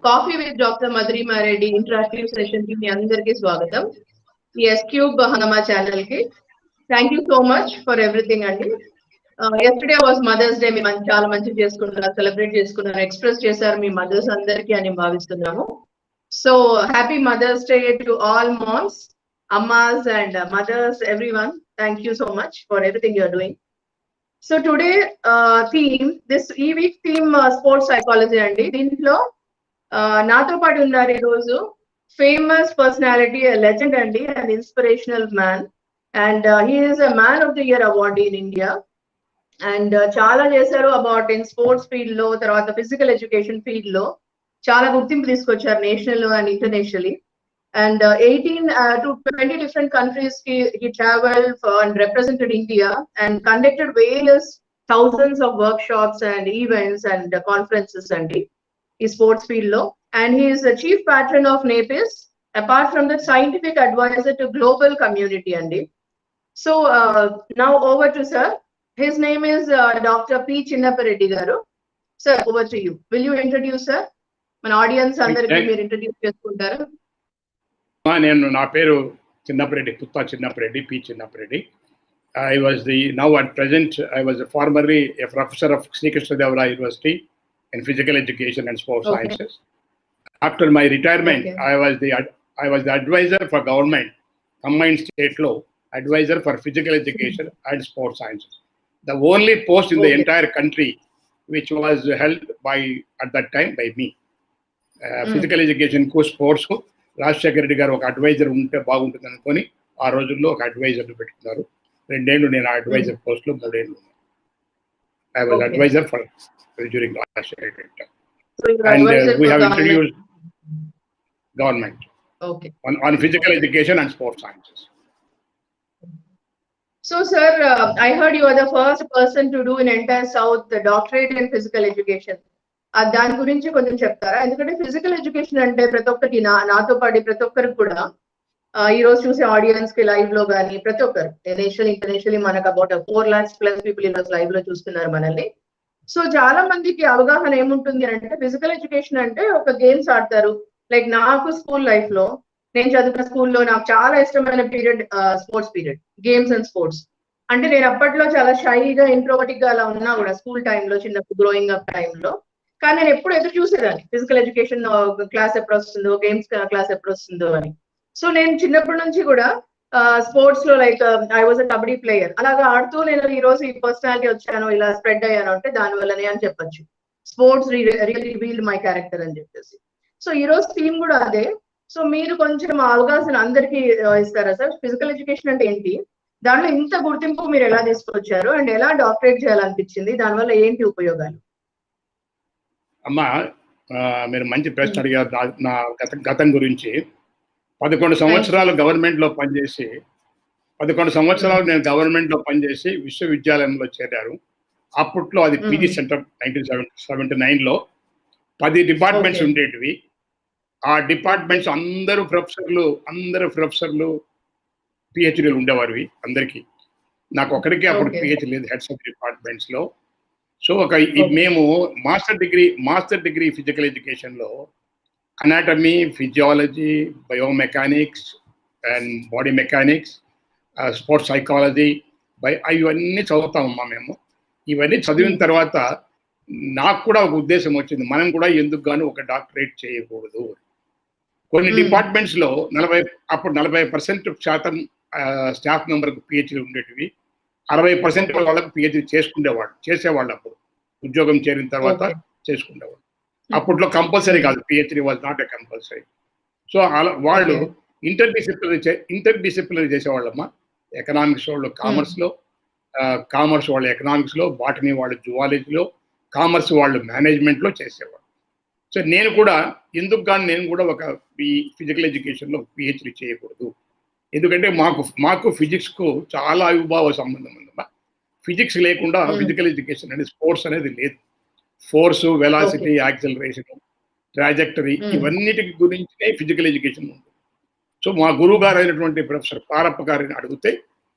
Coffee with doctor Madhurima Reddy interactive session కి మీ అందరికీ స్వాగతం. ఈ ఎస్ క్యూబ్ హనమా ఛానల్ కి thank you so much for everything అండి. Yesterday was mother's day. మేము చాలా మంచిగా చేసుకుంటున్నారు, సెలబ్రేట్ చేసుకున్నారు, ఎక్స్ప్రెస్ చేశారు మీ మదర్స్ అందరికీ అని భావిస్తున్నాము. So happy mothers day to all moms, అమ్మాస్ and mothers, everyone. Thank you so much for everything you are doing. So today theme, ఈ వీక్ థీమ్ స్పోర్ట్స్ సైకాలజీ అండి. దీంట్లో నాతో పాటు ఉన్నారు ఈరోజు ఫేమస్ పర్సనాలిటీ, లెజెండ్ అండి, and inspirational man, and he is a man of the year award in India. అండ్ చాలా చేశారు అబౌట్ ఇన్ స్పోర్ట్స్ ఫీల్డ్ లో, తర్వాత ఫిజికల్ ఎడ్యుకేషన్ ఫీల్డ్ లో చాలా గుర్తింపు తీసుకొచ్చారు national and internationally. And 18 to 20 different countries he traveled and represented India and conducted various thousands of workshops and events and conferences and sports field lo. And he is the chief patron of NAPIS, apart from the scientific advisor to global community and so now over to sir. His name is Dr. P. Chinnapareddy garu. Sir, over to you. Will you introduce sir? మన audience అందరికీ మీరు introduce చేసుకుంటారా? నేను నా పేరు Chinnapa Reddy, Putta Chinnapa Reddy, P Chinnapa Reddy. I was now at present I was formerly a professor of Sri Krishnadevara University in physical education and sports sciences. After my retirement, I was the advisor for government combined state law, advisor for physical education and sports sciences. The only post in the entire country which was held by at that time by me. Physical education కు sports కు రాజశేఖర రెడ్డి గారు ఒక advisor ఉంటే బాగుంటుంది అనుకొని ఆ రోజుల్లో ఒక అడ్వైజర్ పెట్టుకున్నారు. 2 ఏళ్ళు నేను ఆ అడ్వైజర్ పోస్ట్ లో, 3 ఏళ్ళు I was advisor for during Rajశేఖర Reddy. And we have introduced government on physical education and sports sciences. So sir, I heard you are the first person to do in entire South the doctorate in physical education. దాని గురించి కొంచెం చెప్తారా? ఎందుకంటే physical education అంటే ప్రతి ఒక్కరికి, నాతో పాటు ప్రతి ఒక్కరికి కూడా ఈ రోజు చూసే ఆడియన్స్ కి లైవ్ లో కానీ ప్రతి ఒక్కరు నేషనల్ ఇంటర్నేషనల్లీ మనకు అబౌట్ 4 lakhs plus పీపుల్ ఈ రోజు లైవ్ లో చూస్తున్నారు మనల్ని. సో చాలా మందికి అవగాహన ఏముంటుంది అంటే ఫిజికల్ ఎడ్యుకేషన్ అంటే ఒక గేమ్స్ ఆడతారు. లైక్ నాకు స్కూల్ లైఫ్ లో, నేను చదువుకున్న స్కూల్లో నాకు చాలా ఇష్టమైన period sports period, games and sports. అంటే నేను అప్పట్లో చాలా షైగా ఇంట్రోవర్టిక్ గా అలా ఉన్నా కూడా స్కూల్ టైంలో, చిన్నప్పుడు గ్రోయింగ్ అప్ టైంలో. కానీ నేను ఎప్పుడు ఎదురు చూసేదాన్ని ఫిజికల్ ఎడ్యుకేషన్ క్లాస్ ఎప్పుడు వస్తుందో, గేమ్స్ క్లాస్ ఎప్పుడు వస్తుందో అని. సో నేను చిన్నప్పటి నుంచి కూడా స్పోర్ట్స్ లో like I was a kabaddi player. అలాగా ఆడుతూ నేను ఈ రోజు ఈ పర్సనాలిటీ వచ్చాను, ఇలా స్ప్రెడ్ అయ్యాను అంటే దాని వల్లనే అని చెప్పొచ్చు. Sports really revealed my character అని చెప్పేసి. సో ఈ రోజు థీమ్ కూడా అదే. సో మీరు కొంచెం అవగాహన అందరికీ ఇస్తారా సార్? ఫిజికల్ ఎడ్యుకేషన్ అంటే ఏంటి, దాంట్లో ఇంత గుర్తింపు మీరు ఎలా తీసుకొచ్చారు, అండ్ ఎలా డాక్టరేట్ చేయాలనిపించింది, దానివల్ల ఏంటి ఉపయోగాలు? అమ్మా, మీరు మంచి ప్రశ్న అడిగారు. నా గతం గురించి 11 సంవత్సరాలు గవర్నమెంట్లో పనిచేసి 11 సంవత్సరాలు నేను గవర్నమెంట్లో పనిచేసి విశ్వవిద్యాలయంలో చేరారు. అప్పట్లో అది పీజీ సెంటర్ 1979లో 10 డిపార్ట్మెంట్స్ ఉండేటివి. ఆ డిపార్ట్మెంట్స్ అందరూ ప్రొఫెసర్లు పిహెచ్డీలు ఉండేవారివి అందరికీ. నాకు ఒకరికి అప్పుడు పిహెచ్డీ లేదు హెడ్స్ ఆఫ్ డిపార్ట్మెంట్స్లో. సో మేము మాస్టర్ డిగ్రీ ఫిజికల్ ఎడ్యుకేషన్లో anatomy, physiology, biomechanics and body mechanics, sports psychology, ఇవన్నీ చదువుతామమ్మా మేము. ఇవన్నీ చదివిన తర్వాత నాకు కూడా ఒక ఉద్దేశం వచ్చింది, మనం కూడా ఎందుకు గాను ఒక డాక్టరేట్ చేయకూడదు. కొన్ని డిపార్ట్మెంట్స్లో 40% శాతం స్టాఫ్ మెంబర్కు పిహెచ్డీ ఉండేటివి, 60% వాళ్ళకు పిహెచ్డీ చేసేవాళ్ళు. అప్పుడు ఉద్యోగం చేరిన తర్వాత చేసుకునేవాళ్ళు. అప్పట్లో కంపల్సరీ కాదు, PhD was not a compulsory. So అలా వాళ్ళు ఇంటర్డిసిప్లినరీ చేసేవాళ్ళమ్మా. ఎకనామిక్స్ వాళ్ళు కామర్స్ వాళ్ళు ఎకనామిక్స్లో, బాటనీ వాళ్ళు జువాలజీలో, కామర్స్ వాళ్ళు మేనేజ్మెంట్లో చేసేవాళ్ళు. సో నేను కూడా ఎందుకు కానీ నేను కూడా ఒక ఫిజికల్ ఎడ్యుకేషన్లో పిహెచ్డీ చేయకూడదు. ఎందుకంటే మాకు ఫిజిక్స్కు చాలా అవిభావ సంబంధం ఉందమ్మా. ఫిజిక్స్ లేకుండా ఫిజికల్ ఎడ్యుకేషన్ అనేది, స్పోర్ట్స్ అనేది లేదు. ఫోర్సు, వెలాసిటీ, యాక్సిలరేషన్, ట్రాజెక్టరీ, ఇవన్నిటికి గురించినే ఫిజికల్ ఎడ్యుకేషన్ ఉంది. సో మా గురువు గారు అయినటువంటి ప్రొఫెసర్ పారప్ప గారిని అడిగితే,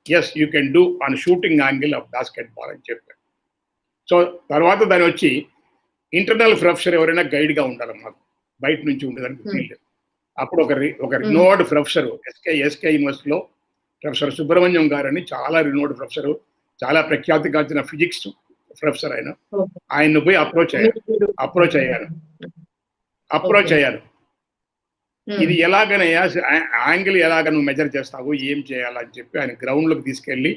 yes you can do on shooting angle of basket ball అని చెప్పారు. సో తర్వాత దాని వచ్చి ఇంటర్నల్ ప్రొఫెసర్ ఎవరైనా గైడ్గా ఉండాలి మాకు. బయట నుంచి ఉండేదానికి ఫీల్డ్. అప్పుడు ఒక రినోడ్ ప్రొఫెసర్ ఎస్కే యూనివర్సిటీలో ప్రొఫెసర్ సుబ్రహ్మణ్యం గారని చాలా రినోడ్ ప్రొఫెసర్, చాలా ప్రఖ్యాతిగాంచిన ఫిజిక్స్ ప్రొఫెసర్ ఆయన్ను పోయి అప్రోచ్ అయ్యాను. ఇది ఎలాగనయ్యా యాంగిల్ ఎలాగ నువ్వు మెజర్ చేస్తావు, ఏం చేయాలని చెప్పి ఆయన గ్రౌండ్లోకి తీసుకెళ్ళి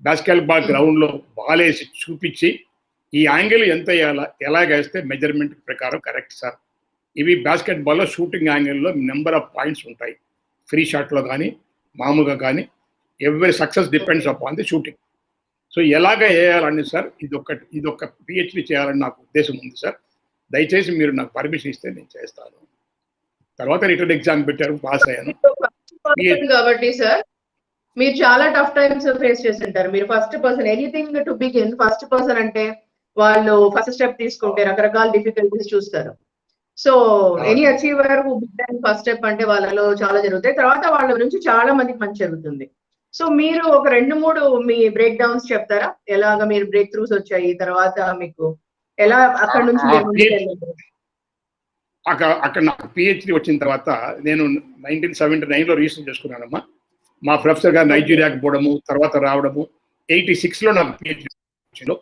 బాస్కెట్ బాల్ గ్రౌండ్లో బాల్ వేసి చూపించి ఈ యాంగిల్ ఎంత ఎలాగేస్తే మెజర్మెంట్ ప్రకారం కరెక్ట్ సార్, ఇవి బాస్కెట్ బాల్లో షూటింగ్ యాంగిల్లో నెంబర్ ఆఫ్ పాయింట్స్ ఉంటాయి, ఫ్రీ షాట్లో కానీ మామూలుగా కానీ every success depends upon the shooting. So ఎలాగ వేయాలండి సార్, ఇదొక పిహెచ్డి చేయాలని నాకు ఉద్దేశం ఉంది సార్, దయచేసి మీరు నాకు పర్మిషన్ ఇస్తే నేను చేస్తాను. తర్వాత రిటర్న్ ఎగ్జామ్ పెట్టారు, పాస్ అయ్యాను. కాబట్టి సార్ మీరు చాలా టఫ్ టైమ్స్ ఫేస్ చేసి ఉంటారు. మీరు first person, anything to begin first person అంటే వాళ్ళు ఫస్ట్ స్టెప్ తీసుకుంటే రకరకాల డిఫికల్టీస్ చూస్తారు. So any achiever first step అంటే వాళ్ళలో చాలా జరుగుతాయి, తర్వాత వాళ్ళ గురించి చాలా మందికి మంచి జరుగుతుంది. సో మీరు ఒక 2-3 మీ బ్రేక్ డౌన్స్ చెప్తారా, ఎలాగ మీరు బ్రేక్ త్రూస్ వచ్చాయి, తర్వాత మీకు ఎలా అక్కడ నుంచి అక్కడ నాకు పిహెచ్డి వచ్చిన తర్వాత నేను 1979లో రిజిస్టర్ చేసుకున్నానమ్మా. మా ప్రొఫెసర్ గారు నైజీరియాకి పోవడము, తర్వాత రావడము. 86లో నాకు పిహెచ్డి వచ్చింది,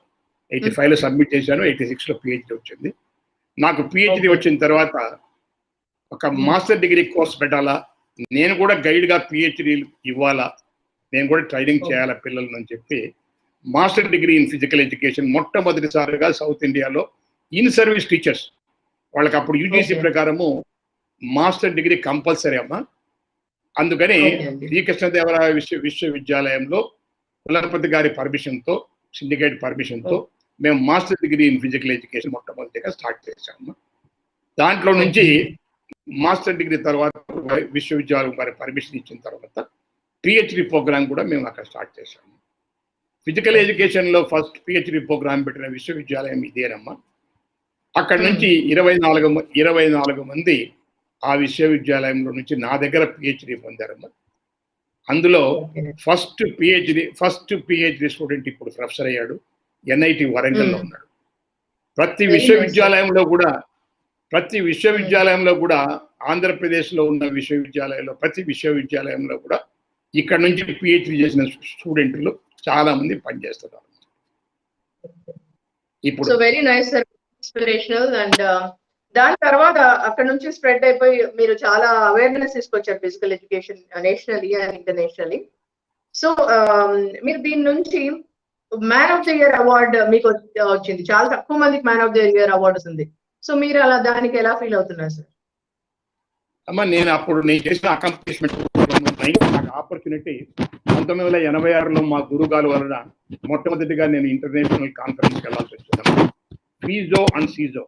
85లో సబ్మిట్ చేశాను, 86లో పిహెచ్డి వచ్చింది. నాకు పిహెచ్డి వచ్చిన తర్వాత ఒక మాస్టర్ డిగ్రీ కోర్స్ పెట్టాలా, నేను కూడా గైడ్గా పిహెచ్డి ఇవ్వాలా, నేను కూడా ట్రైనింగ్ చేయాలా పిల్లలను అని చెప్పి master degree in physical education మొట్టమొదటిసారిగా సౌత్ ఇండియాలో ఇన్ సర్వీస్ టీచర్స్ వాళ్ళకి అప్పుడు యూజీసీ ప్రకారము మాస్టర్ డిగ్రీ కంపల్సరీ అమ్మా. అందుకని శ్రీకృష్ణదేవరాయ విశ్వవిద్యాలయంలో కులపతి గారి పర్మిషన్తో, సిండికేట్ పర్మిషన్తో మేము master degree in physical education మొట్టమొదటిగా స్టార్ట్ చేశాము. దాంట్లో నుంచి మాస్టర్ డిగ్రీ తర్వాత విశ్వవిద్యాలయం వారి పర్మిషన్ ఇచ్చిన తర్వాత పిహెచ్డి ప్రోగ్రామ్ కూడా మేము అక్కడ స్టార్ట్ చేశాము. ఫిజికల్ ఎడ్యుకేషన్లో ఫస్ట్ పిహెచ్డి ప్రోగ్రామ్ పెట్టిన విశ్వవిద్యాలయం ఇదేనమ్మా. అక్కడ నుంచి 24 మంది ఆ విశ్వవిద్యాలయంలో నుంచి నా దగ్గర పిహెచ్డి పొందారమ్మా. అందులో ఫస్ట్ పిహెచ్డి స్టూడెంట్ ఇప్పుడు ప్రొఫెసర్ అయ్యాడు, ఎన్ఐటి వరంగల్లో ఉన్నాడు. ప్రతి విశ్వవిద్యాలయంలో కూడా ఆంధ్రప్రదేశ్లో ఉన్న విశ్వవిద్యాలయంలో ప్రతి విశ్వవిద్యాలయంలో కూడా ఇక్కడ నుంచి పిహెచ్డి చేసిన స్టూడెంట్లు చాలా మంది పనిచేస్తున్నారు. ఇప్పుడు very nice sir, inspirational. And దాని తర్వాత అక్కడ నుంచి స్ప్రెడ్ అయిపోయి మీరు చాలా అవేర్నెస్ తీసుకొచ్చారు physical education nationally and internationally. So మీరు దీని నుంచి man of the year award మీకు వచ్చింది, చాలా తక్కువ మందికి man of the year award వస్తుంది. సో మీరు అలా దానికి ఎలా ఫీల్ అవుతున్నారు సార్? అమ్మా నేను చేసిన అకాంప్లిష్మెంట్ నాకు ఆపర్చునిటీ 1986లో మా గురుగారు వలన మొట్టమొదటిగా నేను ఇంటర్నేషనల్ కాన్ఫరెన్స్కి వెళ్ళాల్సి వచ్చింది. ఫీజో అండ్ సీజో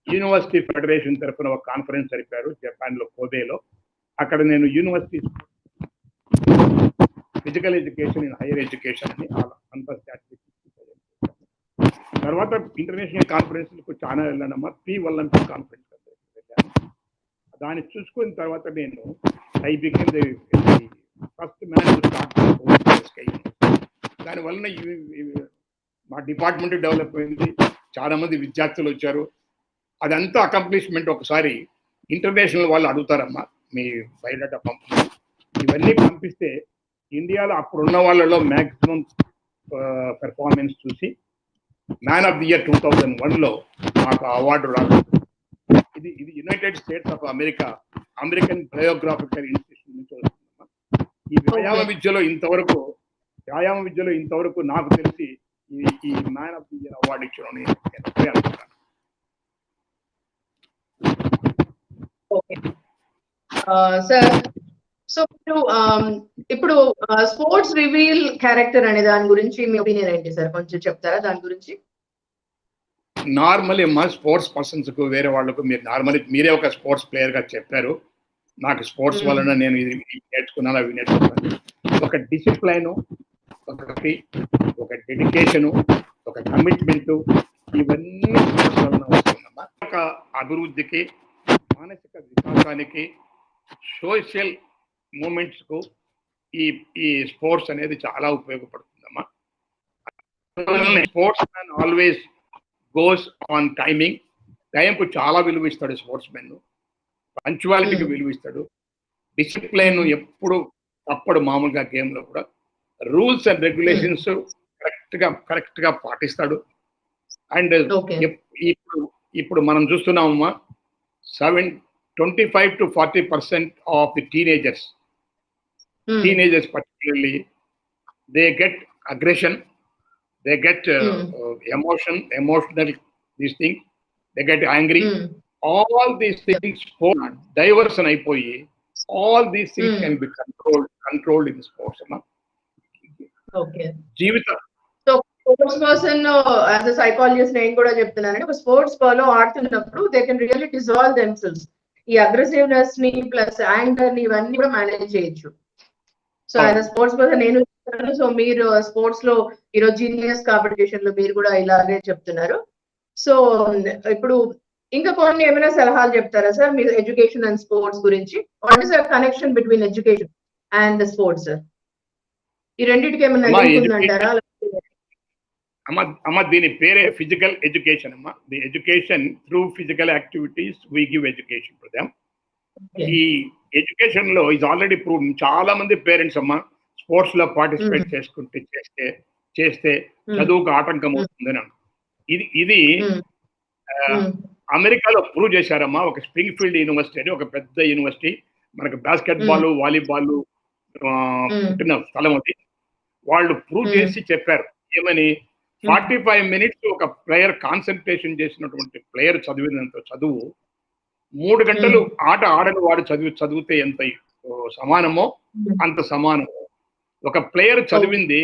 యూనివర్సిటీ ఫెడరేషన్ తరఫున ఒక కాన్ఫరెన్స్ జరిపారు జపాన్లో, కోబేలో. అక్కడ నేను university physical education in higher education అని అంతర్జాతీయ తర్వాత ఇంటర్నేషనల్ కాన్ఫరెన్స్లకు చాలా వెళ్ళానమ్మా. P1 కాన్ఫరెన్స్ వెళ్ళాను. దాన్ని చూసుకున్న తర్వాత నేను I became the first man to start. దానివల్ల మా డిపార్ట్మెంట్ డెవలప్ అయింది, చాలా మంది విద్యార్థులు వచ్చారు. అదంతా అకంప్లిష్మెంట్. ఒకసారి ఇంటర్నేషనల్ వాళ్ళు అడుగుతారమ్మా మీ బయోడేటా పంపి, ఇవన్నీ పంపిస్తే ఇండియాలో అప్పుడున్న వాళ్ళలో మ్యాక్సిమం పెర్ఫార్మెన్స్ చూసి మ్యాన్ ఆఫ్ ది ఇయర్ 2001లో మాకు అవార్డు రాలేదు. ఇది United states of American biographical institution నుంచి వస్తుందమ్మా. ఈ వ్యాయామ విద్యలో ఇంతవరకు నాకు తెలిసి ఈ man of the year award ఇచ్చిన అనుకుంటాను. సార్, సో ఇప్పుడు స్పోర్ట్స్ రివీల్ క్యారెక్టర్ అనే దాని గురించి మీ ఒపీనియన్ ఏంటి సార్, కొంచెం చెప్తారా దాని గురించి? నార్మల్లీ అమ్మా స్పోర్ట్స్ పర్సన్స్కు వేరే వాళ్ళకు మీరే ఒక స్పోర్ట్స్ ప్లేయర్గా చెప్పారు. నాకు స్పోర్ట్స్ వలన నేను ఇది నేర్చుకున్నాను, అవి నేర్చుకున్నాను. ఒక డిసిప్లైను, ఒక డెడికేషను, ఒక కమిట్మెంటు, ఇవన్నీ స్పోర్ట్స్ వలన వస్తుందమ్మా. ఒక అభివృద్ధికి, మానసిక వికాసానికి, సోషల్ మూమెంట్స్కు ఈ స్పోర్ట్స్ అనేది చాలా ఉపయోగపడుతుందమ్మా. Sportsman always goes on timing. టైంకు చాలా విలువ ఇస్తాడు స్పోర్ట్స్ మెన్. పంచువాలిటీకి విలువ ఇస్తాడు, డిసిప్లైన్ ఎప్పుడు తప్పడు. మామూలుగా గేమ్ లో కూడా రూల్స్ అండ్ రెగ్యులేషన్స్ కరెక్ట్ గా పాటిస్తాడు. అండ్ ఇప్పుడు ఇప్పుడు మనం చూస్తున్నామమ్మా 25 to 40% of the teenagers particularly, they get aggression, they get emotional these things, they get angry. All these things diversion అయిపోయి all these things can be controlled in sports. జీవితం sports person as a psychologist నేను కూడా చెప్తున్నానండి, ఒక sports లో ఆడుతున్నప్పుడు they can really dissolve themselves. ఈ aggressiveness ని ప్లస్ యాంగర్ ని ఇవన్నీ కూడా మేనేజ్ చేయొచ్చు. So as a sports person నేను చెప్తున్నాను. సో మీరు స్పోర్ట్స్ లో ఈరోజు జీనియస్ కాంపిటీషన్ లో మీరు కూడా ఇలాగే చెప్తున్నారు. సో ఇప్పుడు ఇంకా కొన్ని ఏమైనా సలహాలు చెప్తారా సార్ మీరు ఎడ్యుకేషన్ అండ్ స్పోర్ట్స్ గురించి? What is the connection between education and the sports? ఈ రెండింటికి ఏమైనా లింక్ ఉందంటారా? అమ్మ దీని పేరే ఫిజికల్ ఎడ్యుకేషన్ అమ్మా. The education through physical activities we give education to them. ఈ ఎడ్యుకేషన్ లో ఇది ఆల్రెడీ ప్రూవ్. చాలా మంది పేరెంట్స్ అమ్మా స్పోర్ట్స్ లో పార్టిసిపేట్ చేస్తే చదువుకు ఆటంకం అవుతుందని. ఇది అమెరికాలో ప్రూవ్ చేశారమ్మా. ఒక స్ప్రింగ్ ఫీల్డ్ యూనివర్సిటీ అని ఒక పెద్ద యూనివర్సిటీ, మనకు బాస్కెట్ బాల్ వాలీబాల్ పుట్టిన స్థలం అది. వాళ్ళు ప్రూవ్ చేసి చెప్పారు ఏమని, 45 minutes ఒక ప్లేయర్ కాన్సన్ట్రేషన్ చేసినటువంటి ప్లేయర్ చదివినంత చదువు 3 గంటలు ఆట ఆడని వాడు చదివితే ఎంత సమానమో అంత సమానమో. ఒక ప్లేయర్ చదివింది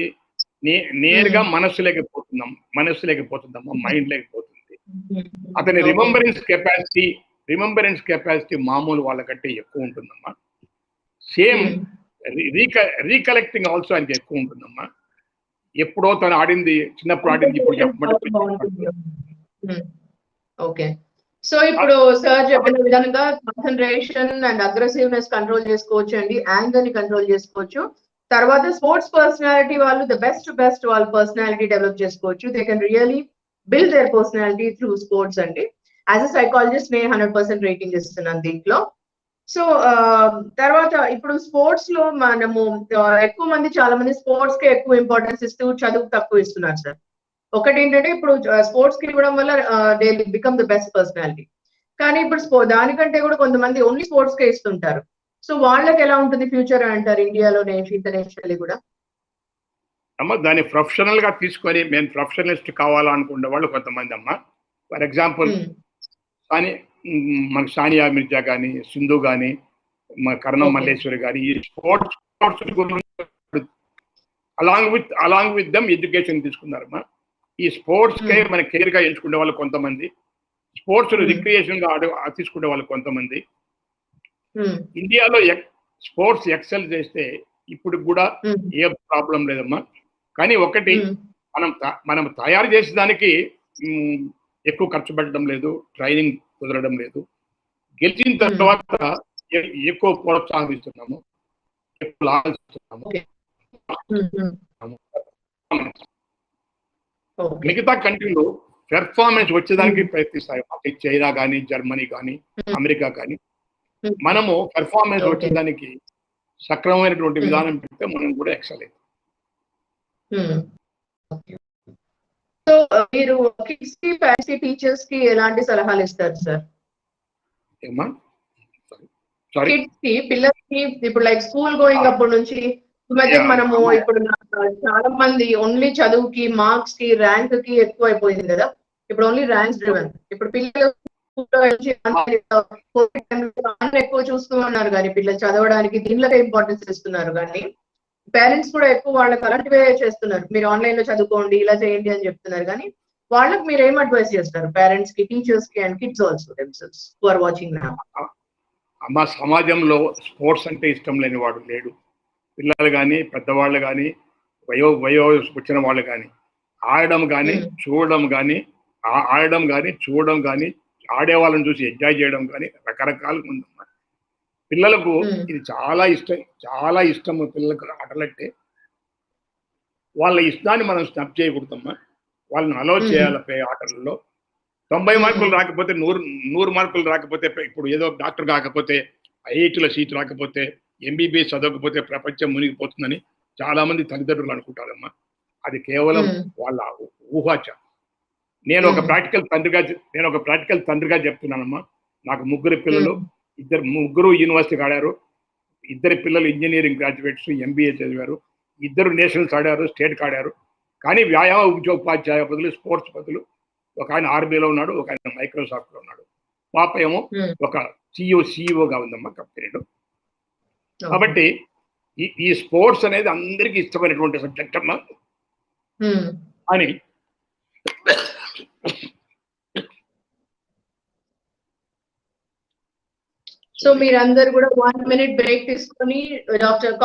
నేరుగా మనస్సు లేకపోతుందమ్మా, మైండ్ లేకపోతుంది. అతని రిమెంబరెన్స్ కెపాసిటీ మామూలు వాళ్ళకంటే ఎక్కువ ఉంటుందమ్మా. సేమ్ రీకలెక్టింగ్ ఆల్సో ఆయనకి ఎక్కువ ఉంటుందమ్మా. ఎప్పుడో తను ఆడింది, చిన్నప్పుడు ఆడింది ఇప్పుడు చెప్పమంటే. ఓకే, సో ఇప్పుడు సార్ చెప్పిన విధంగా కాన్సన్ట్రేషన్ అండ్ అగ్రెసివ్నెస్ కంట్రోల్ చేసుకోవచ్చు అండి, యాంగర్ ని కంట్రోల్ చేసుకోవచ్చు. తర్వాత స్పోర్ట్స్ పర్సనాలిటీ వాళ్ళు ద బెస్ట్ వాళ్ళ పర్సనాలిటీ డెవలప్ చేసుకోవచ్చు. They can really build their personality through sports అండి. యాజ్ అ సైకాలజిస్ట్ నేను 100% రేటింగ్ ఇస్తున్నాను దీంట్లో. సో తర్వాత ఇప్పుడు స్పోర్ట్స్ లో మనము ఎక్కువ మంది, చాలా మంది స్పోర్ట్స్ కి ఎక్కువ ఇంపార్టెన్స్ ఇస్తూ చదువు తక్కువ ఇస్తున్నారు సార్. ఒకటి ఏంటంటే ఇప్పుడు స్పోర్ట్స్ కి ఇవ్వడం వల్ల they become the best personality. కానీ ఇప్పుడు దానికంటే కూడా కొంతమంది ఓన్లీ స్పోర్ట్స్ కే ఇస్తుంటారు. సో వాళ్ళకి ఎలా ఉంటుంది ఫ్యూచర్ అంటారు ఇండియాలోనే, ఇంటర్నేషనల్లీ కూడా? అమ్మ దాన్ని ప్రొఫెషనల్ గా తీసుకొని మేము ప్రొఫెషనలిస్ట్ కావాలనుకునే వాళ్ళు కొంతమంది అమ్మ. ఫర్ ఎగ్జాంపుల్ మనకు సానియా మిర్జా కానీ, సింధు కానీ, కరణం మల్లేశ్వరి కానీ, ఈ స్పోర్ట్స్ గురించి అలాంగ్ విత్ దమ్ ఎడ్యుకేషన్ తీసుకున్నారమ్మా. ఈ స్పోర్ట్స్ కే మన కెరీర్ గా ఎంచుకునే వాళ్ళు కొంతమంది, స్పోర్ట్స్ రిక్రియేషన్ గా తీసుకునే వాళ్ళు కొంతమంది. ఇండియాలో స్పోర్ట్స్ ఎక్సెల్ చేస్తే ఇప్పుడు కూడా ఏ ప్రాబ్లం లేదమ్మా. కానీ ఒకటి, మనం తయారు చేసేదానికి ఎక్కువ ఖర్చు పెట్టడం లేదు, ట్రైనింగ్ కుదరడం లేదు. గెలిచిన తర్వాత ఎక్కువ ప్రోత్సాహిస్తున్నాము, ఎక్కువ లాభిస్తున్నాము. మిగతా కంట్రీలో పెర్ఫార్మెన్స్ వచ్చేదానికి ప్రయత్నిస్తాయి, చైనా కానీ, జర్మనీ కానీ, అమెరికా కానీ. మనము పెర్ఫార్మెన్స్ వచ్చేదానికి సక్రమమైనటువంటి విధానం పెడితే మనం కూడా ఎక్సెల్ అవుతాం. సో మీరు కిడ్స్ కి, ఫ్యాన్సీ టీచర్స్ కి ఎలాంటి సలహాలు ఇస్తారు సార్? కిడ్స్ కి, పిల్లలకి ఇప్పుడు లైక్ స్కూల్ గోయింగ్ అప్పటి నుంచి ఈ మధ్య మనము ఇప్పుడు చాలా మంది ఓన్లీ చదువుకి, మార్క్స్ కి, ర్యాంక్ కి ఎక్కువ అయిపోయింది కదా. ఇప్పుడు ఓన్లీ ర్యాంక్స్ డ్రివెన్. ఇప్పుడు పిల్లలు ఎక్కువ చూస్తూ ఉన్నారు కానీ పిల్లలు చదవడానికి దీనిలోకే ఇంపార్టెన్స్ ఇస్తున్నారు. కానీ పేరెంట్స్ కూడా ఎక్కువ వాళ్ళకి అలాంటివే చేస్తున్నారు. మీరు ఆన్లైన్ లో చదువుకోండి, ఇలా చేయండి అని చెప్తున్నారు. కానీ వాళ్ళకి మీరు ఏం అడ్వైస్ చేస్తారు పేరెంట్స్ కి, టీచర్స్ కి and kids also themselves who are watching now? అమ్మ సమాజంలో స్పోర్ట్స్ అంటే ఇష్టం లేని వాడు లేడు. పిల్లలు కానీ, పెద్దవాళ్ళు కానీ, వయో వచ్చిన వాళ్ళు కానీ, ఆడడం కానీ చూడడం కానీ, ఆడే వాళ్ళని చూసి ఎంజాయ్ చేయడం కానీ రకరకాలుగా ఉందమ్మా. పిల్లలకు ఇది చాలా ఇష్టం. పిల్లలకు ఆటలంటే వాళ్ళ ఇష్టాన్ని మనం స్టప్ చేయకూడదమ్మా. వాళ్ళని అలౌ చేయాలి ఆటలలో. 90 మార్కులు రాకపోతే 100 మార్కులు రాకపోతే, ఇప్పుడు ఏదో డాక్టర్ కాకపోతే, ఐఐటీలో సీట్ రాకపోతే, ఎంబీబీఎస్ చదవకపోతే ప్రపంచం మునిగిపోతుందని చాలా మంది తల్లిదండ్రులు అనుకుంటారమ్మా. అది కేవలం వాళ్ళ ఊహాచ. నేను ఒక ప్రాక్టికల్ తండ్రిగా చెప్తున్నానమ్మా. నాకు 3 పిల్లలు, ముగ్గురు యూనివర్సిటీకి ఆడారు. 2 పిల్లలు ఇంజనీరింగ్ గ్రాడ్యుయేట్స్, ఎంబీఏ చదివారు. 2 నేషనల్స్ ఆడారు, స్టేట్కి ఆడారు. కానీ వ్యాయామ ఉపాధ్యాయ బదులు, స్పోర్ట్స్ బదులు ఒక ఆయన ఆర్మీలో ఉన్నాడు, ఒక ఆయన మైక్రోసాఫ్ట్లో ఉన్నాడు. పాప ఏమో ఒక సిఇఓగా ఉందమ్మా కంపెనీలో. కాబట్టి ఈ స్పోర్ట్స్ అనేది అందరికీ ఇష్టమైనటువంటి సబ్జెక్ట్ అమ్మా అని. సో మీరందరూ కూడా 1 minute బ్రేక్ తీసుకొని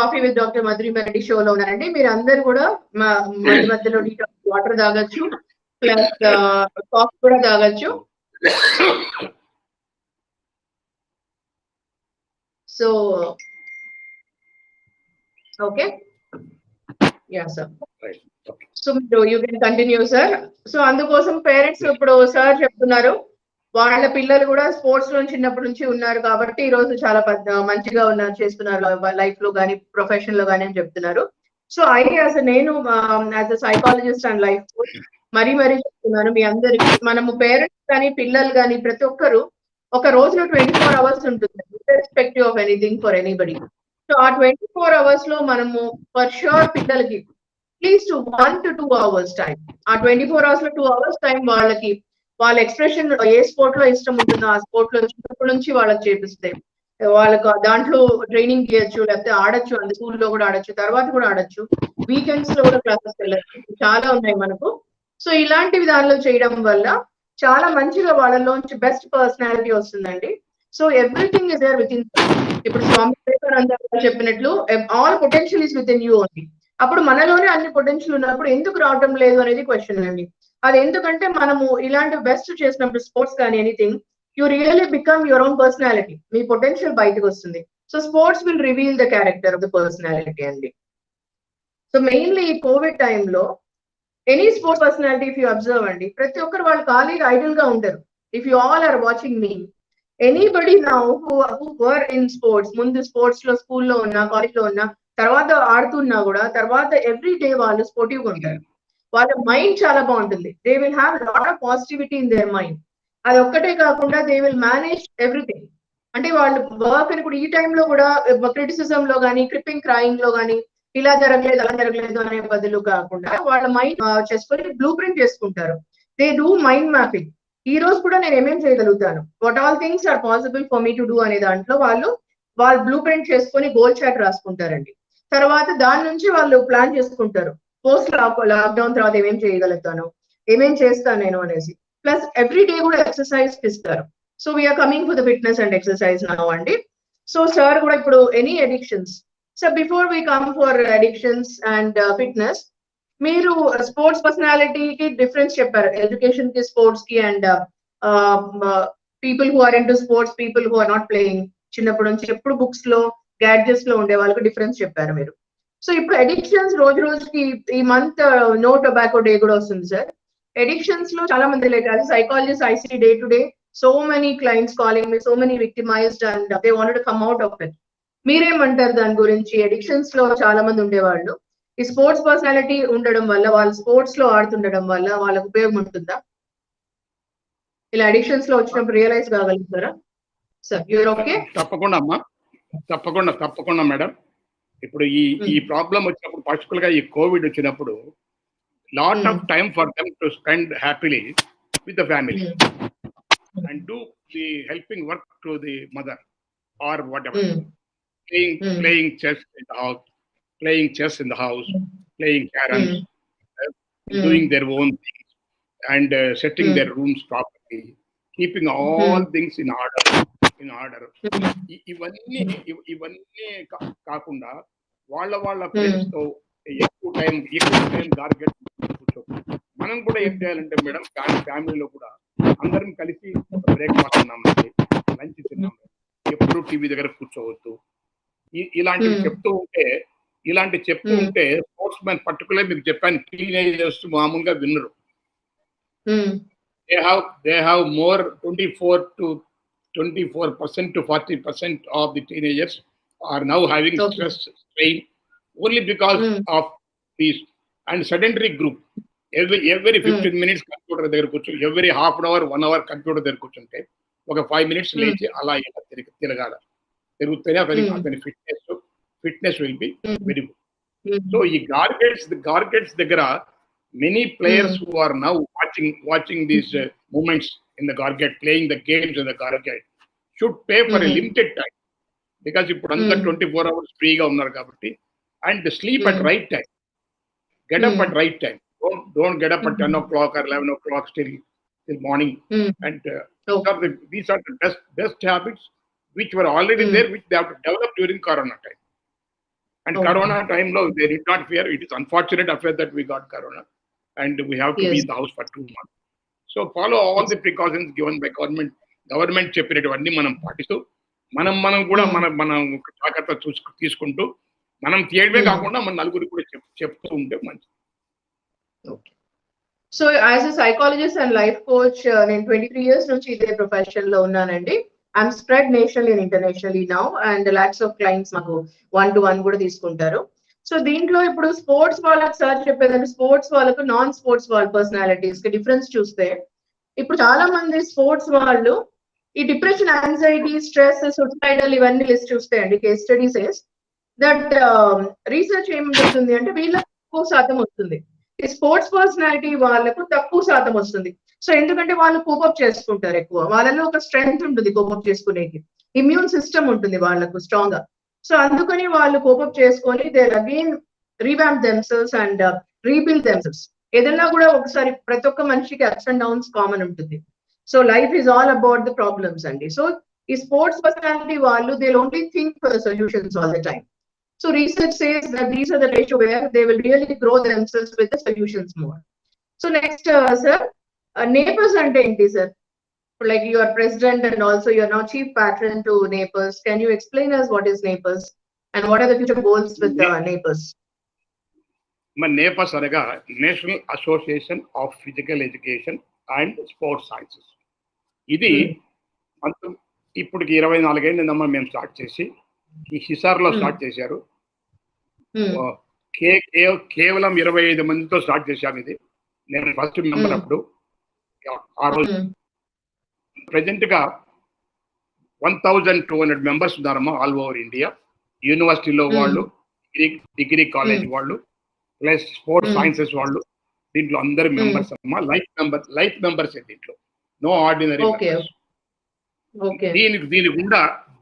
కాఫీ విత్ డాక్టర్ మధురిమారెడ్డి షోలో ఉన్నారండి. మీరు అందరు కూడా మధ్య మధ్యలో వాటర్ తాగొచ్చు, ప్లస్ కాఫీ కూడా తాగొచ్చు. So okay, yeah sir. So you can continue sir. So అందుకోసం పేరెంట్స్ ఇప్పుడు సార్ చెప్తున్నారు వాళ్ళ పిల్లలు కూడా స్పోర్ట్స్ లో చిన్నప్పటి నుంచి ఉన్నారు కాబట్టి ఈ రోజు చాలా మంచిగా ఉన్నారు, చేస్తున్నారు లైఫ్ లో కానీ ప్రొఫెషన్ లో కానీ అని చెప్తున్నారు. సో నేను as a psychologist and life coach మరీ చెప్తున్నాను మీ అందరికి, మనము పేరెంట్స్ కానీ పిల్లలు కానీ ప్రతి ఒక్కరు ఒక రోజులో 24 hours ఉంటుంది, irrespective of anything for anybody. So ఆ 24 hours లో మనము ఫర్ షూర్ పిల్లలకి అట్లీస్ట్ 1 to 2 hours టైం, ఆ 24 hours లో 2 hours టైం వాళ్ళకి వాళ్ళ ఎక్స్ప్రెషన్ ఏ స్పోర్ట్ లో ఇష్టం ఉంటుందో ఆ స్పోర్ట్ లో చిన్నప్పటి నుంచి వాళ్ళకి చేపిస్తే వాళ్ళకు దాంట్లో ట్రైనింగ్ చేయొచ్చు, లేకపోతే ఆడొచ్చు, అందు స్కూల్లో కూడా ఆడొచ్చు, తర్వాత కూడా ఆడొచ్చు, వీకెండ్స్ లో కూడా క్లాసెస్ వెళ్ళచ్చు, చాలా ఉన్నాయి మనకు. సో ఇలాంటివి దానిలో చేయడం వల్ల చాలా మంచిగా వాళ్ళలోంచి బెస్ట్ పర్సనాలిటీ వస్తుందండి. So everything is there within. ఇప్పుడు స్వామి వివేకానంద చెప్పినట్లు all potential is within you only. అప్పుడు మనలోనే అన్ని పొటెన్షియల్ ఉన్నప్పుడు ఎందుకు రావడం లేదు అనేది క్వశ్చన్ అండి. అది ఎందుకంటే మనము ఇలాంటి బెస్ట్ చేసినప్పుడు స్పోర్ట్స్ కానీ anything, you really become your own personality, మీ పొటెన్షియల్ బయటకు వస్తుంది. So sports will reveal the character of the personality అండి. సో మెయిన్లీ ఈ కోవిడ్ టైంలో any sports personality if you observe అండి, ప్రతి ఒక్కరు వాళ్ళు ఖాళీగా ఐడల్ గా ఉండరు. If you all are watching మీ, anybody now who were in sports, ముందు స్పోర్ట్స్ లో స్కూల్లో ఉన్నా, కాలేజ్ లో ఉన్నా, తర్వాత ఆడుతున్నా కూడా, తర్వాత ఎవ్రీ డే వాళ్ళు స్పోర్టివ్గా ఉంటారు. వాళ్ళ మైండ్ చాలా బాగుంటుంది. They will have lot of positivity in their mind. అది ఒక్కటే కాకుండా దే విల్ మేనేజ్ ఎవ్రీథింగ్. అంటే వాళ్ళు వర్క్ అని కూడా ఈ టైంలో కూడా క్రిటిసిజం లో కానీ, క్రిప్పింగ్ క్రాయింగ్ లో కానీ, ఇలా జరగలేదు అలా జరగలేదు అనే బదులు కాకుండా వాళ్ళ మైండ్ చేసుకొని బ్లూ ప్రింట్ చేసుకుంటారు. They do mind mapping. ఈ రోజు కూడా నేను ఏమేం చేయగలుగుతాను, what all things are possible for me to do అనే దాంట్లో వాళ్ళు బ్లూ ప్రింట్ చేసుకొని గోల్ చాట్ రాసుకుంటారండి. తర్వాత దాని నుంచి వాళ్ళు ప్లాన్ చేసుకుంటారు, పోస్ట్ లాక్డౌన్ తర్వాత ఏమేం చేయగలుగుతాను, ఏమేం చేస్తాను నేను అనేసి. ప్లస్ ఎవ్రీ డే కూడా ఎక్సర్సైజ్ ఇస్తారు. So we're coming for the fitness and exercise now అండి. సో సార్ కూడా ఇప్పుడు any addictions, so before we come for addictions and fitness, మీరు స్పోర్ట్స్ పర్సనాలిటీకి డిఫరెన్స్ చెప్పారు, ఎడ్యుకేషన్ కి, స్పోర్ట్స్ కి, and people who are into sports, people who are not playing, చిన్నప్పటి నుంచి ఎప్పుడు బుక్స్ లో గ్యాడ్జెట్స్ లో ఉండే వాళ్ళకి డిఫరెన్స్ చెప్పారు మీరు. సో ఇప్పుడు అడిక్షన్స్ రోజు రోజుకి, ఈ మంత్ నో టొబాకో డే కూడా వస్తుంది సార్. అడిక్షన్స్ లో చాలా మంది as psychologist I see day to day so many clients calling me, so many victimized and they wanted to come out of it. మీరేమంటారు దాని గురించి? అడిక్షన్స్ లో చాలా మంది ఉండేవాళ్ళు, ఈ స్పోర్ట్స్ పర్సనాలిటీ ఉండడం వల్ల, వాళ్ళు స్పోర్ట్స్ లో ఆడుతుండడం వల్ల వాళ్ళకు ఉపయోగం ఉంటుందా? ఇలా అడిక్షన్స్ లో వచ్చినప్పుడు రియలైజ్ కాగలుగుతారా సార్? You're okay? తప్పకుండా అమ్మా, తప్పకుండా మేడం. ఇప్పుడు ఈ ప్రాబ్లం వచ్చినప్పుడు, పర్టికులర్ గా ఈ కోవిడ్ వచ్చినప్పుడు, lot of time for them to spend happily with the family and do the helping work to the mother are what ever, playing chess in the house, playing caroms, doing their own things, and setting their rooms properly, keeping all things in order. ఇవన్నీ కాకుండా వాళ్ళ friends తో ఎక్కువ time target కూర్చో. మనం కూడా ఏం చేయాలంటే మేడం, ఫ్యామిలీలో కూడా అందరం కలిసి బ్రేక్ఫాస్ట్ తిన్నాం, లంచ్ తిన్నాం, ఎప్పుడు టీవీ దగ్గర కూర్చోవద్దు, ఇలాంటివి చెప్తూ ఉంటే స్పోర్ట్స్ మ్యాన్, పర్టికులర్ మీకు చెప్పాను, టీనేజర్స్ మామూలుగా విన్నరు. they have more 24% to 40% of the teenagers are now having stress strain only because of these and sedentary group. Every 15 minutes computer దగ్గర కూర్చో, every half an hour 1 hour computer దగ్గర కూర్చుంటే ఒక 5 minutes లేచి అలా తిరగాల. తిరుగుతూనే అతని fitness will be very good. So ఈ గార్గెట్స్ దగ్గర many players who are now watching these movements in the Garget, playing the games in the Garget, should pay for a limited time, because ఇప్పుడు అంతా 24 hours ఫ్రీగా ఉన్నారు కాబట్టి, and sleep at right time, get up at right time, don't get up at 10 o'clock or 11 o'clock till morning, and these are the best habits which were already there, which they have to develop during Corona time. And Corona time lo they did not fear. It is unfortunate after that we got Corona and we have to be in the house for 2 months. So follow all the precautions given by government చెప్పినటువంటి మనం పాటిస్తూ మనం కూడా మన జాగ్రత్త తీసుకుంటూ మనం తీయడమే కాకుండా మన నలుగురికి కూడా చెప్తూ ఉంటే మంచిది. So as a psychologist and life coach నేను 23 years నుంచి ఇదే ప్రొఫెషన్ లో ఉన్నానండి. I'm spread nationally and internationally now, and lakhs of clients మాకు 1-to-1 కూడా తీసుకుంటారు. సో దీంట్లో ఇప్పుడు స్పోర్ట్స్ వాళ్ళకి సార్ చెప్పేదంటే స్పోర్ట్స్ వాళ్ళకు నాన్ స్పోర్ట్స్ వాళ్ళ పర్సనాలిటీస్ కి డిఫరెన్స్ చూస్తే, ఇప్పుడు చాలా మంది స్పోర్ట్స్ వాళ్ళు ఈ డిప్రెషన్, యాంగ్జైటీ, స్ట్రెస్, సూసైడల్ ఇవన్నీ లిస్ట్ చూస్తే అండి, case study says that research ఏం చెప్తుంది అంటే వీళ్ళకి ఎక్కువ శాతం వస్తుంది, ఈ స్పోర్ట్స్ పర్సనాలిటీ వాళ్ళకు తక్కువ శాతం వస్తుంది. సో ఎందుకంటే వాళ్ళు కోపప్ చేసుకుంటారు ఎక్కువ, వాళ్ళలో ఒక స్ట్రెంగ్త్ ఉంటుంది కోపప్ చేసుకునేకి, ఇమ్యూన్ సిస్టమ్ ఉంటుంది వాళ్ళకు స్ట్రాంగ్ గా. సో అందుకని వాళ్ళు కోపప్ చేసుకొని they again revamp themselves and rebuild themselves. ఏదైనా కూడా ఒకసారి ప్రతి ఒక్క మనిషికి అప్స్ అండ్ డౌన్స్ కామన్ ఉంటుంది. So life is all about the problems అండి. సో ఈ స్పోర్ట్స్ పర్సనాలిటీ వాళ్ళు they only think for solutions all the time. So research says that these are the ratio where they will really grow themselves with the solutions more. So next, sir, neighbors ante enti sir? Like you are president and also you are now chief patron to neighbors. Can you explain us what is neighbors and what are the future goals with neighbors? neighbors anaga National Association of Physical Education and Sports Sciences. ఇది ఇప్పటికి 24 ఏళ్ళ మేము start చేసి ఈ హిసార్లో start చేశారు. కేవలం 25 మందితో start చేశాను. ఇది నేను ఫస్ట్ మెంబర్ అప్పుడు. ఆ రోజు ప్రెజెంట్ గా 1200 మెంబర్స్ ఉన్నారమ్మా ఆల్ ఓవర్ ఇండియా. యూనివర్సిటీలో వాళ్ళు, డిగ్రీ కాలేజ్ వాళ్ళు, ప్లస్ స్పోర్ట్స్ సైన్సెస్ వాళ్ళు, దీంట్లో అందరు మెంబర్స్ అమ్మా. లైఫ్ మెంబర్స్ దీంట్లో, నో ఆర్డినరీ.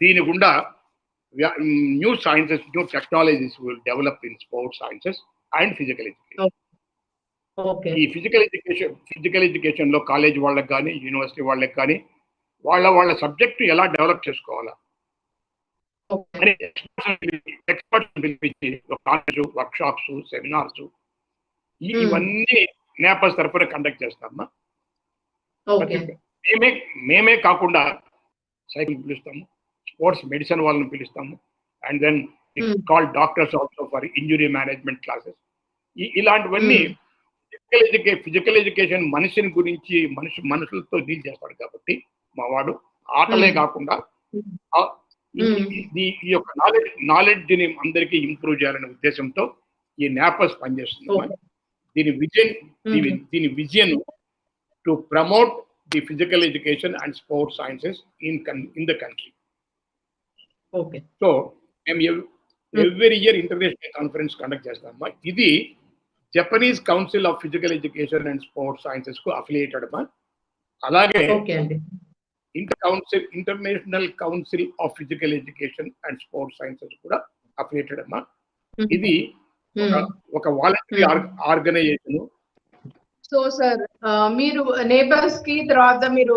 దీని గుండా new sciences, new technologies will develop in sports sciences and physical education. ఈ ఫిజికల్ ఎడ్యుకేషన్ లో కాలేజ్ వాళ్ళకి కానీ యూనివర్సిటీ వాళ్ళకి కానీ వాళ్ళ సబ్జెక్ట్ ఎలా డెవలప్ చేసుకోవాలా అని ఎక్స్పర్ట్స్ పిలిపించి కాలేజ్ వర్క్ షాప్స్, సెమినార్స్ ఇవన్నీ నేపథ్య తరఫున కండక్ట్ చేస్తామా. మేమే కాకుండా సైకిల్ పిలుస్తాము, స్పోర్ట్స్ మెడిసిన్ వాళ్ళని పిలుస్తాము, and then call doctors also for injury management classes. ఇలాంటివన్నీ ఫిజికల్ ఎడ్యుకేషన్ మనిషిని గురించి మనుషులతో డీల్ చేస్తాడు కాబట్టి మా వాడు ఆటలే కాకుండా ఈ యొక్క నాలెడ్జ్ ని అందరికీ ఇంప్రూవ్ చేయాలనే ఉద్దేశంతో ఈ నేపస్ పనిచేస్తుంది. దీని vision to promote the physical education and sports sciences in the country. So మేము every year international conference conduct చేస్తామమ్మా. ఇది Japanese council of physical education and sports sciences కు అఫిలియేటెడ్ అమ్మా. అలాగే international council of physical education and sports sciences కూడా affiliated అమ్మా. ఇది ఒక వాలంటరీ ఆర్గనైజేషన్. సో సార్ మీరు నేబర్స్ కి తర్వాత మీరు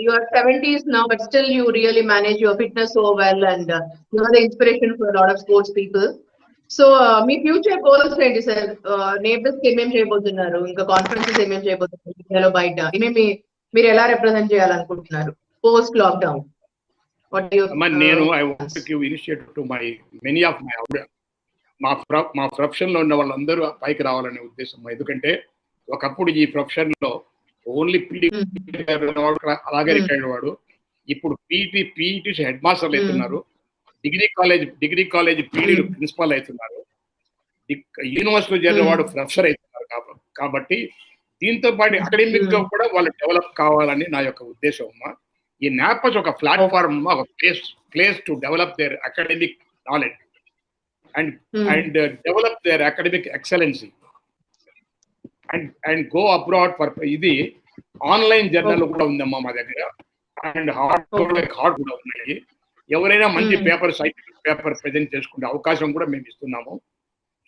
your 70s now but still you really manage your fitness so well and you are the inspiration for a lot of sports people. So me future goals ఏంటి sir? Neighbours కి ఏమేమి చేయబోతున్నారు, ఇంకా కాన్ఫరెన్సెస్ ఏమేమి చేయబోతున్నారు ఇండియాలో బయట, ఏమేమి మీరు ఎలా రిప్రజెంట్ చేయాలనుకుంటున్నారు పోస్ట్ లాక్డౌన్? నేను I want to give initiative to many of మా ప్రొఫెషన్ లో ఉన్న వాళ్ళందరూ పైకి రావాలనే ఉద్దేశం. ఎందుకంటే ఒకప్పుడు ఈ ప్రొఫెషన్ లో ఓన్లీ పీటీ అలాగే రిటైర్డ్ వాడు. ఇప్పుడు పీఈటీ హెడ్ మాస్టర్లు అవుతున్నారు, డిగ్రీ కాలేజ్ పీడీ ప్రిన్సిపాల్ అవుతున్నారు, యూనివర్సిటీలో చేరిన వాడు ప్రొఫెసర్ అవుతున్నారు. కాబట్టి దీంతో పాటు అకాడమిక్ గా కూడా వాళ్ళు డెవలప్ కావాలని నా యొక్క ఉద్దేశం అమ్మా. ఈ నాపస్ ఒక ప్లాట్ఫామ్, ఒక place to develop their academic knowledge and develop their academic excellency and go abroad for. ఇది ఆన్లైన్ జర్నల్ కూడా ఉందమ్మా మా దగ్గర, అండ్ హార్డ్ కూడా ఉన్నాయి. ఎవరైనా మంచి సైంటిఫిక్ పేపర్ ప్రజెంట్ చేసుకునే అవకాశం కూడా మేము ఇస్తున్నాము.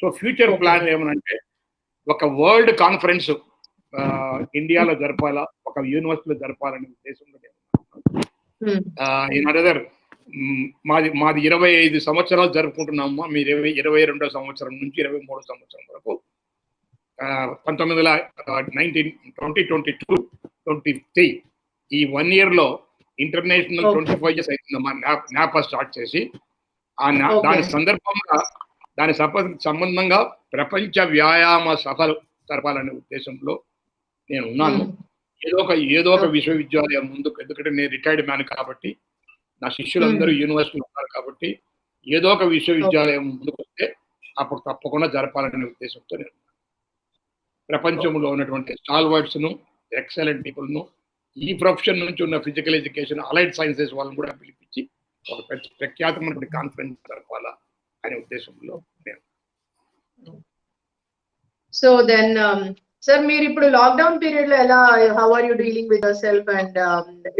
సో ఫ్యూచర్ ప్లాన్ ఏమనంటే ఒక వరల్డ్ కాన్ఫరెన్స్ ఇండియాలో జరపాలా, ఒక యూనివర్సిటీలో జరపాలనే ఉద్దేశంలో మాది 25 సంవత్సరాలు జరుపుకుంటున్నాము. మీరు 22వ సంవత్సరం నుంచి 23వ సంవత్సరం వరకు 2022-23 ఈ 1 year లో ఇంటర్నేషనల్ 25 years అవుతుందమ్మా నాపా స్టార్ట్ చేసి. దాని సందర్భంగా దాని సంబంధంగా ప్రపంచ వ్యాయామ సభలు జరపాలనే ఉద్దేశంలో నేను ఉన్నాను. ఏదో ఒక విశ్వవిద్యాలయం ముందుకు, ఎందుకంటే నేను రిటైర్డ్ మ్యాన్ కాబట్టి, నా శిష్యులందరూ యూనివర్సిటీలో ఉన్నారు కాబట్టి ఏదో ఒక విశ్వవిద్యాలయం ముందుకు వస్తే అప్పుడు తప్పకుండా జరపాలనే ఉద్దేశంతో నేను ప్రపంచంలో ఉన్నటువంటి స్టాల్వర్డ్స్ ను, ఎక్సలెంట్ పీపుల్ ను, ఈ ప్రొఫెషన్ నుంచి ఉన్న ఫిజికల్ ఎడ్యుకేషన్, అలైడ్ సైన్సెస్ వాళ్ళని కూడా పిలిపించి ఒక ప్రఖ్యాతమైనటువంటి కాన్ఫరెన్స్ జరపాలా అనే ఉద్దేశంలో నేను. సో దెన్ సార్, మీరు ఇప్పుడు లాక్డౌన్ పీరియడ్ లో ఎలా, how are you dealing with yourself, and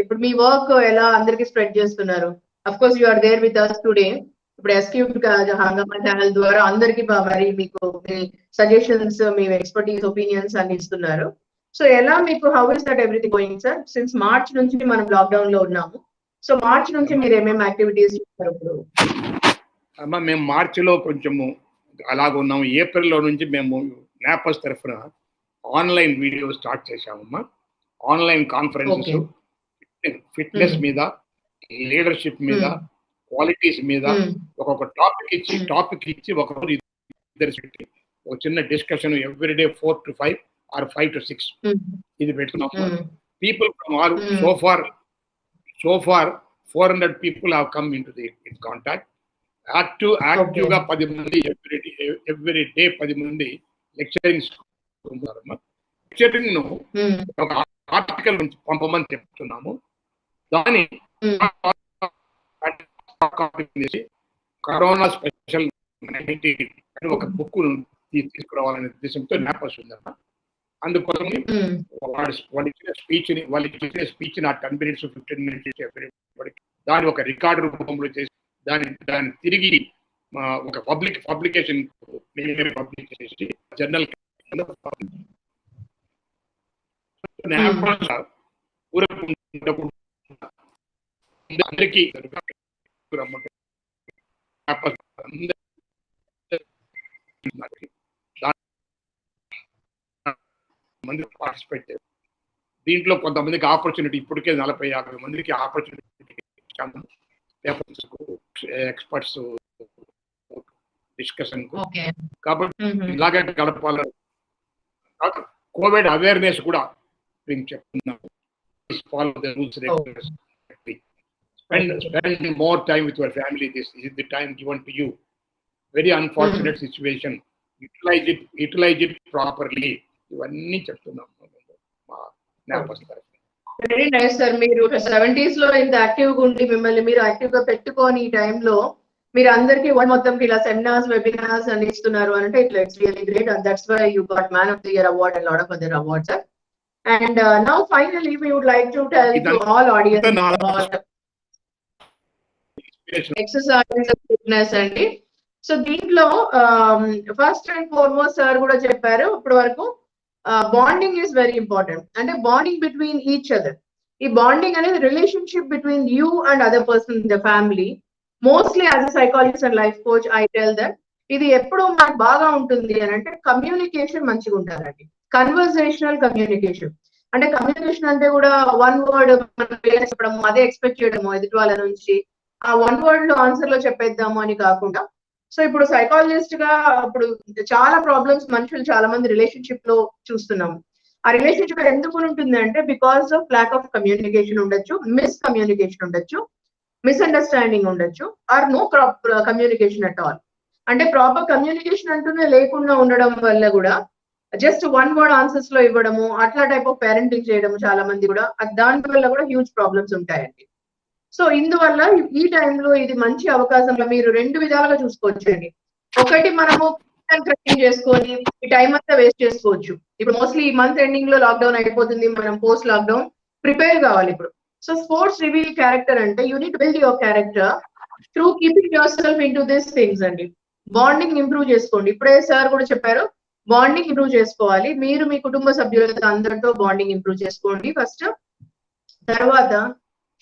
ఇప్పుడు మీ వర్క్ ఎలా అందరికి స్ప్రెడ్ చేస్తున్నారు? Of course you are there with us today. ఇప్పుడు ఎస్క్యూబ్ హంగామా ఛానల్ ద్వారా అందరికి మరి మీకు మీ సజెషన్స్, మీ ఎక్స్పర్టీస్, ఒపీనియన్స్ అన్ని ఇస్తున్నారు. సో ఎలా మీకు, how is that everything going sir? Since March నుంచి మనం లాక్డౌన్ లో ఉన్నాము. సో మార్చ్ నుంచి మీరు ఏమేమి యాక్టివిటీస్ చేస్తారు ఇప్పుడు? అమ్మా మేము మార్చిలో కొంచెము అలాగ ఉన్నాము. ఏప్రిల్లో నుంచి మేము నాపస్ తరఫున ఆన్లైన్ వీడియో స్టార్ట్ చేశామమ్మా. ఆన్లైన్ కాన్ఫరెన్సెస్ ఫిట్నెస్ మీద, లీడర్షిప్ మీద, క్వాలిటీస్ మీద ఒక్కొక్క టాపిక్ ఇచ్చి ఒకరోజు ఇద్దరు పెట్టి ఒక చిన్న discussion everyday 4 to 5 or 5 to 6 ఇది పెట్టుకున్నాము. People from all so far 400 people have come into the contact. Active గా 10 మంది ఎవ్రీ డే 10 మంది లెక్చరింగ్ ను ఒక ఆర్టికల్ నుంచి పంపమని చెప్తున్నాము. దాని కరోనా స్పెషల్ 19 ఒక బుక్ తీసుకురావాలనే ఉద్దేశంతో నాపస్ ఉందమ్మా. అందుకోసం వాళ్ళు ఇచ్చిన స్పీచ్ నా 10 minutes 15 minutes దాని ఒక రికార్డు రూపంలో చేసి దాన్ని తిరిగి ఒక పబ్లికేషన్ పబ్లిక్ చేసి జర్నల్ అందరికీ మంది పార్టిసిపేట్ చేస్తారు. దీంట్లో కొంతమందికి ఆపర్చునిటీ, ఇప్పటికే 40-50 మందికి ఆపర్చునిటీ ఇచ్చాము. Papers, experts discussion. కాబట్టి ఇలాగే గడపాలని కోవిడ్ అవేర్నెస్ కూడా మేము చెప్తున్నాము. Follow the rules, regulations. Spend more time with your family. This is the time given to you. Very unfortunate situation. Utilize it properly. ఇవన్నీ చెప్తున్నాము. Very nice sir. మీరు 70s లో ఇంత యాక్టివ్గా ఉండి మిమ్మల్ని మీరు యాక్టివ్ గా పెట్టుకొని ఈ టైంలో మీరు అందరికి మొత్తంకి ఇలా సెమినార్స్, వెబినార్స్ అని ఇస్తున్నారు అంటే it's really great, and that's why you got man of the year award and lot of other awards sir. And now finally we would like to tell to all audience exercise fitness అండి. So దీంట్లో first and foremost sir కూడా చెప్పారు ఇప్పటి వరకు, bonding is very important. అంటే bonding between each other. ఈ bonding అనేది relationship between you and other person in the family. Mostly as a psychologist and life coach I tell that ఇది ఎప్పుడు మనకు బాగా ఉంటుంది అని అంటే కమ్యూనికేషన్ మంచిగా ఉండాలండి. కన్వర్సేషనల్ కమ్యూనికేషన్ అంటే కమ్యూనికేషన్ అంటే కూడా వన్ వర్డ్ మనం చెప్పడం, అదే ఎక్స్పెక్ట్ చేయడము ఎదుటి వాళ్ళ నుంచి, ఆ వన్ వర్డ్ లో ఆన్సర్ లో చెప్పేద్దాము అని కాకుండా. సో ఇప్పుడు సైకాలజిస్ట్ గా ఇప్పుడు చాలా ప్రాబ్లమ్స్ మనుషులు చాలా మంది రిలేషన్షిప్ లో చూస్తున్నాము. ఆ ఆ రిలేషన్షిప్ ఎందుకు ఉంటుంది అంటే because of lack of communication ఉండొచ్చు, మిస్కమ్యూనికేషన్ ఉండొచ్చు, మిస్అండర్స్టాండింగ్ ఉండొచ్చు, or no communication at all. అంటే ప్రాపర్ కమ్యూనికేషన్ అంటూనే లేకుండా ఉండడం వల్ల కూడా జస్ట్ వన్ వర్డ్ ఆన్సర్స్ లో ఇవ్వడము, అట్లా టైప్ ఆఫ్ పేరెంటింగ్ చేయడం చాలా మంది కూడా, దాని వల్ల కూడా హ్యూజ్ ప్రాబ్లమ్స్ ఉంటాయండి. సో ఇందువల్ల ఈ టైంలో ఇది మంచి అవకాశంలో మీరు రెండు విధాలుగా చూసుకోవచ్చండి. ఒకటి మనము ట్రైనింగ్ చేసుకొని ఈ టైం అంతా వేస్ట్ చేసుకోవచ్చు. ఇప్పుడు మోస్ట్లీ ఈ మంత్ ఎండింగ్ లో లాక్డౌన్ అయిపోతుంది, మనం పోస్ట్ లాక్డౌన్ ప్రిపేర్ కావాలి ఇప్పుడు. సో స్పోర్ట్స్ రివీల్ క్యారెక్టర్ అంటే unit build your character through keeping your self in to this things అండి. బాండింగ్ ఇంప్రూవ్ చేసుకోండి. ఇప్పుడే సార్ కూడా చెప్పారు, బాండింగ్ ఇంప్రూవ్ చేసుకోవాలి. మీరు మీ కుటుంబ సభ్యులతో అందరితో బాండింగ్ ఇంప్రూవ్ చేసుకోండి ఫస్ట్. తర్వాత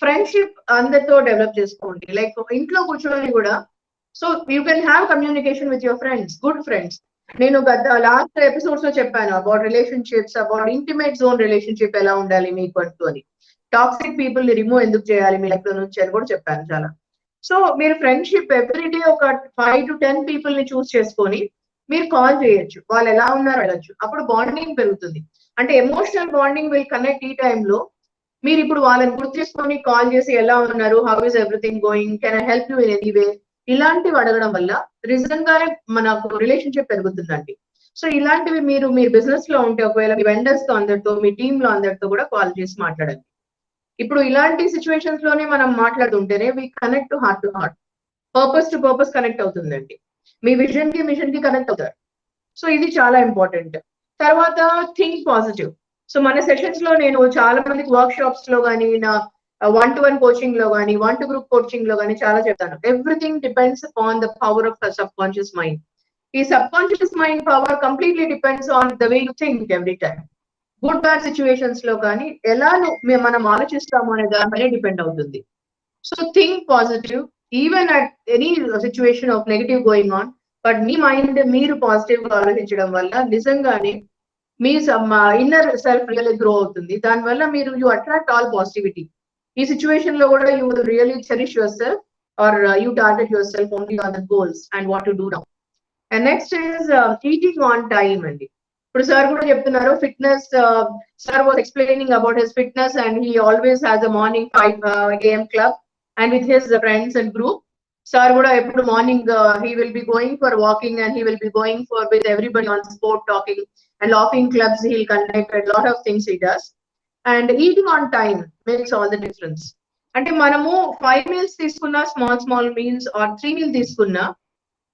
ఫ్రెండ్షిప్ అందరితో డెవలప్ చేసుకోండి. లైక్ ఇంట్లో కూర్చొని కూడా, so you can have communication with your friends, good friends. నేను లాస్ట్ ఎపిసోడ్స్ లో చెప్పాను about relationships, about intimate zone relationship ఎలా ఉండాలి మీకు అంటూ అని. టాక్సిక్ పీపుల్ ని రిమూవ్ ఎందుకు చేయాలి మీ లైఫ్ లో నుంచి అని కూడా చెప్పాను చాలా. సో మీరు ఫ్రెండ్షిప్ ఎవ్రీడే ఒక 5 to 10 పీపుల్ ని చూస్ చేసుకొని మీరు కాల్ చేయొచ్చు, వాళ్ళు ఎలా ఉన్నారో అడగచ్చు. అప్పుడు బాండింగ్ పెరుగుతుంది. అంటే ఎమోషనల్ బాండింగ్ విల్ కనెక్ట్. ఈ టైంలో మీరు ఇప్పుడు వాళ్ళని గుర్తు చేసుకొని కాల్ చేసి ఎలా ఉన్నారు, how is everything going, can I help you in any way, ఇలాంటివి అడగడం వల్ల నిజంగానే మనకు రిలేషన్షిప్ పెరుగుతుందండి. సో ఇలాంటివి మీరు మీ బిజినెస్ లో ఉంటే ఒకవేళ మీ వెండర్స్ తో అందరితో, మీ టీమ్ లో అందరితో కూడా కాల్ చేసి మాట్లాడండి. ఇప్పుడు ఇలాంటి సిచ్యువేషన్స్ లోనే మనం మాట్లాడుతుంటేనే we connect to heart, purpose to purpose connect అవుతుందండి. మీ విజన్ కి మిషన్ కి కనెక్ట్ అవుతారు. సో ఇది చాలా ఇంపార్టెంట్. తర్వాత థింక్ పాజిటివ్. సో మన సెషన్స్ లో నేను చాలా మందికి వర్క్ షాప్స్ లో కానీ, నా 1-to-1 కోచింగ్ లో కానీ, 1-to గ్రూప్ కోచింగ్ లో కానీ చాలా చెప్తాను. Everything depends on the power of subconscious mind. ఈ subconscious mind power completely depends on the way you think every time. Good bad situations లో కానీ ఎలా మనం ఆలోచిస్తాము అనే దాని మీద డిపెండ్ అవుతుంది. So think positive even at any situation of negative going on, but మీ మైండ్ మీరు పాజిటివ్ గా ఆలోచించడం వల్ల నిజంగానే మీ ఇన్నర్ సెల్ఫ్ రియల్లీ గ్రో అవుతుంది. దానివల్ల మీరు యూ అట్రాక్ట్ ఆల్ పాజిటివిటీ. ఈ సిచ్యువేషన్ లో కూడా you will really cherish yourself or you target yourself only on the goals and what to do now. And next is eating on time అండి. ఇప్పుడు sir కూడా చెప్తున్నారు fitness. Sir was explaining about his fitness and he always has a morning 5 AM club and with his friends and group. Sir కూడా ఎప్పుడు morning he will be going for walking and he will be going for with everybody on sport talking and laughing clubs. He'll conduct a lot of things he does. And eating on time makes all the difference. అంటే మనము 5 meals తీసుకున్నా, small meals or 3 meals తీసుకున్నా,